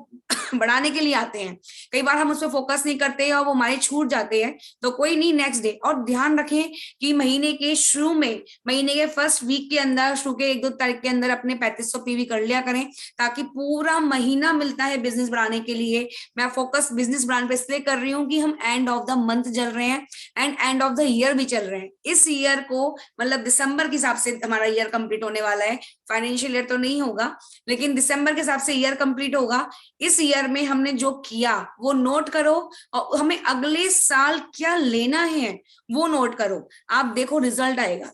बढ़ाने के लिए आते हैं। कई बार हम उस पर फोकस नहीं करते और वो हमारे छूट जाते हैं, तो कोई नहीं, नेक्स्ट डे। और ध्यान रखें कि महीने के शुरू में, महीने के फर्स्ट वीक के अंदर, शुरू के 1-2 तारीख के अंदर अपने 3500 PV कर लिया करें, ताकि पूरा महीना मिलता है बिजनेस बढ़ाने के लिए। मैं फोकस बिजनेस बढ़ाने पे इसलिए कर रही हूँ कि हम एंड ऑफ द मंथ चल रहे हैं and end of the year भी चल रहे हैं। इस ईयर को मतलब दिसंबर के हिसाब से हमारा ईयर कंप्लीट होने वाला है। फाइनेंशियल ईयर तो नहीं होगा, लेकिन दिसंबर के हिसाब से ईयर कंप्लीट होगा। इस ईयर में हमने जो किया वो नोट करो और हमें अगले साल क्या लेना है वो नोट करो। आप देखो रिजल्ट आएगा।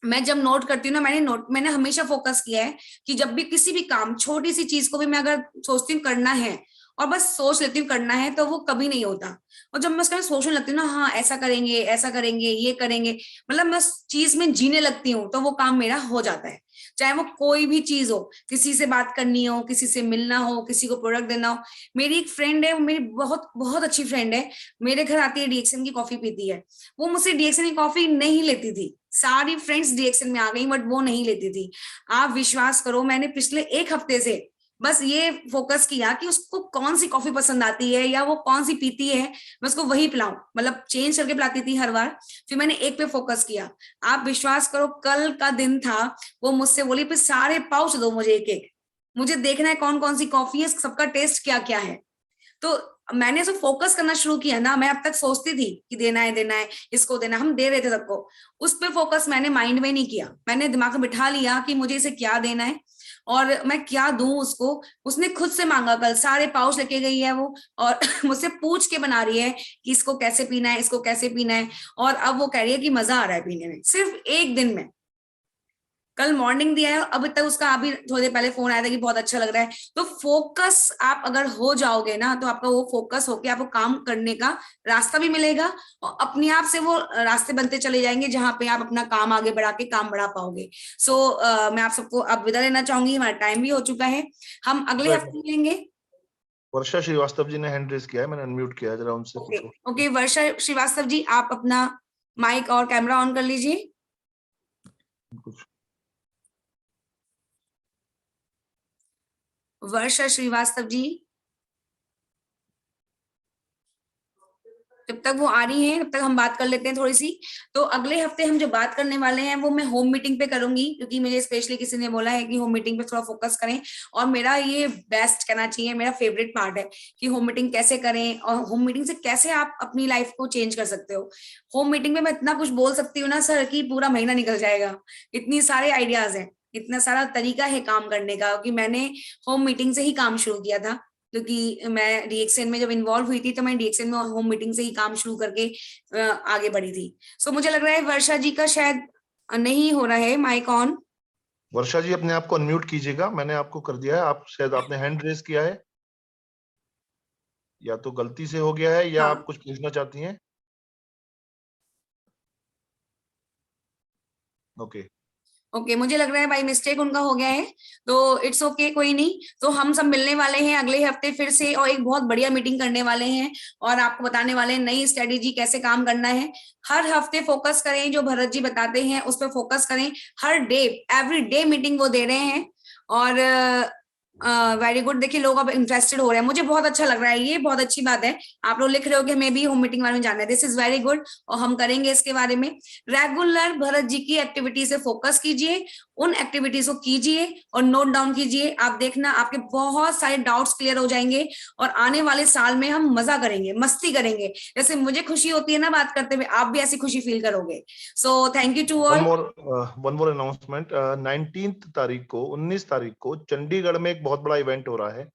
मैं जब नोट करती हूँ ना, मैंने हमेशा फोकस किया है कि जब भी किसी भी काम, छोटी सी चीज को भी मैं अगर सोचती हूँ करना है और बस सोच लेती हूँ करना है, तो वो कभी नहीं होता। और जब मैं उसका सोचने लगती हूँ ना, हाँ ऐसा करेंगे, ऐसा करेंगे, ये करेंगे, मतलब मैं उस चीज में जीने लगती हूँ, तो वो काम मेरा हो जाता है। चाहे वो कोई भी चीज हो, किसी से बात करनी हो, किसी से मिलना हो, किसी को प्रोडक्ट देना हो। मेरी एक फ्रेंड है, मेरी बहुत बहुत अच्छी फ्रेंड है, मेरे घर आती है, DXN की कॉफी पीती है। वो मुझसे DXN की कॉफी नहीं लेती थी, सारी फ्रेंड्स DXN में आ गई, बट वो नहीं लेती थी। आप विश्वास करो, मैंने पिछले 1 हफ्ते से बस ये फोकस किया कि उसको कौन सी कॉफी पसंद आती है या वो कौन सी पीती है, मैं उसको वही पिलाऊं। मतलब चेंज करके पिलाती थी हर बार। फिर मैंने एक पे फोकस किया। आप विश्वास करो, कल का दिन था, वो मुझसे बोली फिर सारे पाउच दो मुझे, एक एक, मुझे देखना है कौन कौन सी कॉफी है, सबका टेस्ट क्या क्या है। तो मैंने सब फोकस करना शुरू किया ना। मैं अब तक सोचती थी कि देना है, इसको देना, हम दे रहे थे सबको, उस पे फोकस मैंने माइंड में नहीं किया। मैंने दिमाग में बिठा लिया कि मुझे इसे क्या देना है और मैं क्या दूं उसको। उसने खुद से मांगा, कल सारे पाउच लेके गई है वो, और मुझसे पूछ के बना रही है कि इसको कैसे पीना है, इसको कैसे पीना है। और अब वो कह रही है कि मजा आ रहा है पीने में, सिर्फ 1 दिन में। कल मॉर्निंग दिया है, अब तक उसका अभी थोड़ी देर पहले फोन आया था कि बहुत अच्छा लग रहा है। तो फोकस आप अगर हो जाओगे ना, तो आपका वो फोकस होके आपको काम करने का रास्ता भी मिलेगा और अपने आप से वो रास्ते बनते चले जाएंगे जहां पे आप अपना काम आगे बढ़ा के काम बढ़ा पाओगे। सो मैं आप सबको अब विदा लेना चाहूंगी, हमारा टाइम भी हो चुका है, हम अगले हफ्ते मिलेंगे। वर्षा श्रीवास्तव जी ने हैंड रेज किया है, मैंने अनम्यूट किया है, जरा उनसे पूछो। ओके, वर्षा श्रीवास्तव जी, आप अपना माइक और कैमरा ऑन कर लीजिए। वर्षा श्रीवास्तव जी, जब तक वो आ रही हैं तब तक हम बात कर लेते हैं थोड़ी सी। तो अगले हफ्ते हम जो बात करने वाले हैं वो मैं होम मीटिंग पे करूंगी, क्योंकि मुझे स्पेशली किसी ने बोला है कि होम मीटिंग पे थोड़ा फोकस करें। और मेरा ये बेस्ट कहना चाहिए, मेरा फेवरेट पार्ट है कि होम मीटिंग कैसे करें और होम मीटिंग से कैसे आप अपनी लाइफ को चेंज कर सकते हो। होम मीटिंग में मैं इतना कुछ बोल सकती हूँ ना सर कि पूरा महीना निकल जाएगा, इतनी सारे आइडियाज हैं, इतना सारा तरीका है काम करने का। क्योंकि मैंने होम मीटिंग से ही काम शुरू किया था, क्योंकि मैं DXN में जब इन्वॉल्व हुई थी तो मैं DXN में होम मीटिंग से ही काम शुरू करके आगे बढ़ी थी। सो मुझे लग रहा है वर्षा जी का शायद नहीं हो रहा है माइक ऑन। वर्षा जी अपने आप को अनम्यूट कीजिएगा, मैंने आपको कर दिया है, आप शायद आपने हैंड रेज किया है, या तो गलती से हो गया है या हाँ। आप कुछ पूछना चाहती हैं। ओके ओके, मुझे लग रहा है बाई मिस्टेक उनका हो गया है, तो इट्स ओके, कोई नहीं। तो हम सब मिलने वाले हैं अगले हफ्ते फिर से और एक बहुत बढ़िया मीटिंग करने वाले हैं और आपको बताने वाले हैं नई स्ट्रेटेजी कैसे काम करना है। हर हफ्ते फोकस करें, जो भरत जी बताते हैं उस पर फोकस करें। हर डे, एवरी डे मीटिंग वो दे रहे हैं और वेरी गुड। देखिए लोग अब इंटरेस्टेड हो रहे हैं, मुझे बहुत अच्छा लग रहा है, ये बहुत अच्छी बात है। आप लोग लिख रहे हो कि हमें भी होम मीटिंग बारे में जानना है, दिस इज वेरी गुड, और हम करेंगे इसके बारे में। रेगुलर भरत जी की एक्टिविटी से फोकस कीजिए, उन एक्टिविटीज को कीजिए और नोट डाउन कीजिए। आप देखना आपके बहुत सारे डाउट्स क्लियर हो जाएंगे और आने वाले साल में हम मजा करेंगे, मस्ती करेंगे। जैसे मुझे खुशी होती है ना बात करते हुए, आप भी ऐसी खुशी फील करोगे। So thank you to all. One more announcement, 19 तारीख को 19 तारीख को चंडीगढ़ में एक बहुत बड़ा इवेंट हो रहा है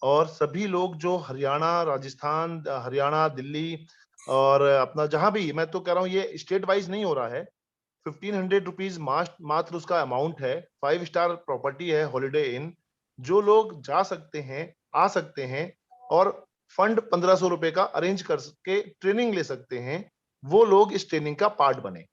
और सभी लोग जो हरियाणा, राजस्थान, हरियाणा, दिल्ली और अपना जहां भी, मैं तो कह रहा हूँ ये स्टेट वाइज नहीं हो रहा है, 1500 रुपीज मात्र उसका अमाउंट है। 5 स्टार प्रॉपर्टी है, हॉलिडे इन। जो लोग जा सकते हैं, आ सकते हैं और फंड 1500 रुपए का अरेंज करके ट्रेनिंग ले सकते हैं, वो लोग इस ट्रेनिंग का पार्ट बने।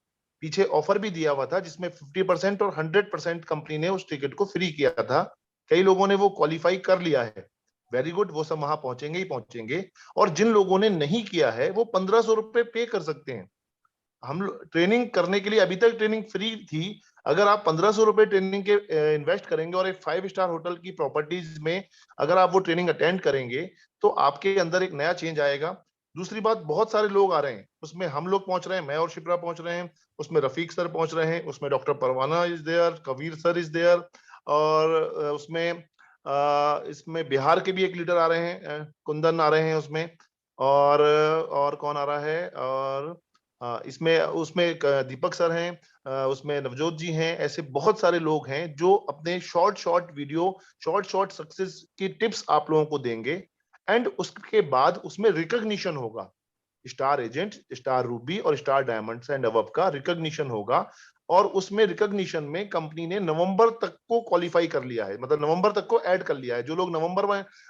पीछे ऑफर भी दिया हुआ था जिसमें 50% और 100% कंपनी ने उस टिकट को फ्री किया था। कई लोगों ने वो क्वालिफाई कर लिया है, वेरी गुड, वो सब वहां पहुंचेंगे ही पहुंचेंगे। और जिन लोगों ने नहीं किया है वो 1500 रुपए पे कर सकते हैं। हम ट्रेनिंग करने के लिए, अभी तक ट्रेनिंग फ्री थी, अगर आप 1500 रुपए ट्रेनिंग के इन्वेस्ट करेंगे और एक 5 स्टार होटल की प्रॉपर्टीज में अगर आप वो ट्रेनिंग अटेंड करेंगे तो आपके अंदर एक नया चेंज आएगा। दूसरी बात, बहुत सारे लोग आ रहे हैं उसमें, हम लोग पहुंच रहे हैं, मैं और शिप्रा पहुंच रहे हैं, उसमें रफीक सर पहुंच रहे हैं, उसमें doctor Parwana is there, Kabir sir is there, और उसमें इसमें बिहार के भी एक लीडर आ रहे हैं, कुंदन आ रहे हैं उसमें, और कौन आ रहा है, और इसमें उसमें दीपक सर हैं, उसमें नवजोत जी हैं। ऐसे बहुत सारे लोग हैं जो अपने शॉर्ट वीडियो, शॉर्ट सक्सेस की टिप्स आप लोगों को देंगे। एंड उसके बाद उसमें रिकॉग्निशन होगा, स्टार एजेंट, स्टार रूबी और स्टार डायमंड्स एंड अबव का रिकॉग्निशन होगा। और उसमें रिकॉग्निशन में कंपनी ने नवंबर तक को क्वालिफाई कर लिया है, मतलब नवंबर तक को ऐड कर लिया है। जो लोग नवंबर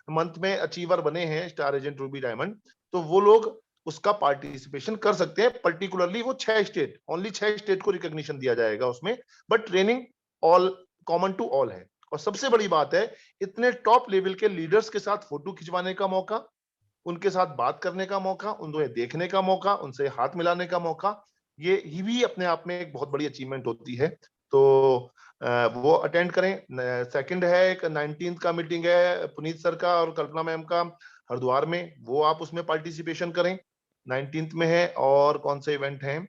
मंथ में अचीवर बने हैं स्टार एजेंट, रूबी, डायमंड, तो वो लोग उसका पार्टिसिपेशन कर सकते हैं। पर्टिकुलरली वो 6 स्टेट, ओनली 6 स्टेट को रिकॉग्निशन दिया जाएगा उसमें, but training all, common to all है। और सबसे बड़ी बात है, इतने टॉप लेवल के लीडर्स के साथ फोटो खिंचवाने का मौका, उनके साथ बात करने का मौका, उन्हें देखने का मौका, उनसे हाथ मिलाने का मौका, ये ही भी अपने आप में एक बहुत बड़ी अचीवमेंट होती है। तो वो अटेंड करें। सेकंड है एक 19 का मीटिंग है पुनीत सर का और कल्पना मैम का हरिद्वार में, वो आप उसमें पार्टिसिपेशन करें, 19 में है। और कौन से इवेंट हैं,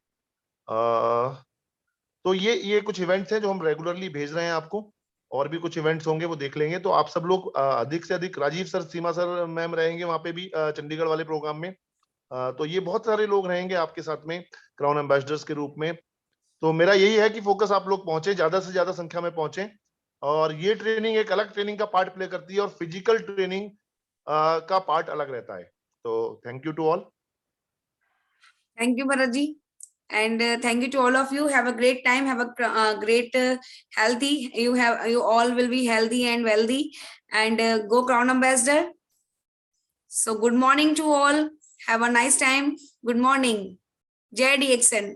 तो ये कुछ इवेंट्स हैं जो हम रेगुलरली भेज रहे हैं आपको। और भी कुछ इवेंट्स होंगे वो देख लेंगे। तो आप सब लोग अधिक से अधिक, राजीव सर, सीमा सर मैम रहेंगे वहां पे भी चंडीगढ़ वाले प्रोग्राम में। तो ये बहुत सारे लोग रहेंगे आपके साथ में क्राउन एम्बेसडर्स के रूप में। तो मेरा यही है कि फोकस आप लोग पहुंचे, ज्यादा से ज्यादा संख्या में पहुंचे। और ये ट्रेनिंग एक अलग ट्रेनिंग का पार्ट प्ले करती है और फिजिकल ट्रेनिंग का पार्ट अलग रहता है। तो thank you to all. Thank you Bharat ji, and thank you to all of you. Have a great time, have a great healthy, you all will be healthy and wealthy, and go Crown Ambassador. So good morning to all, have a nice time, good morning, Jai DXN.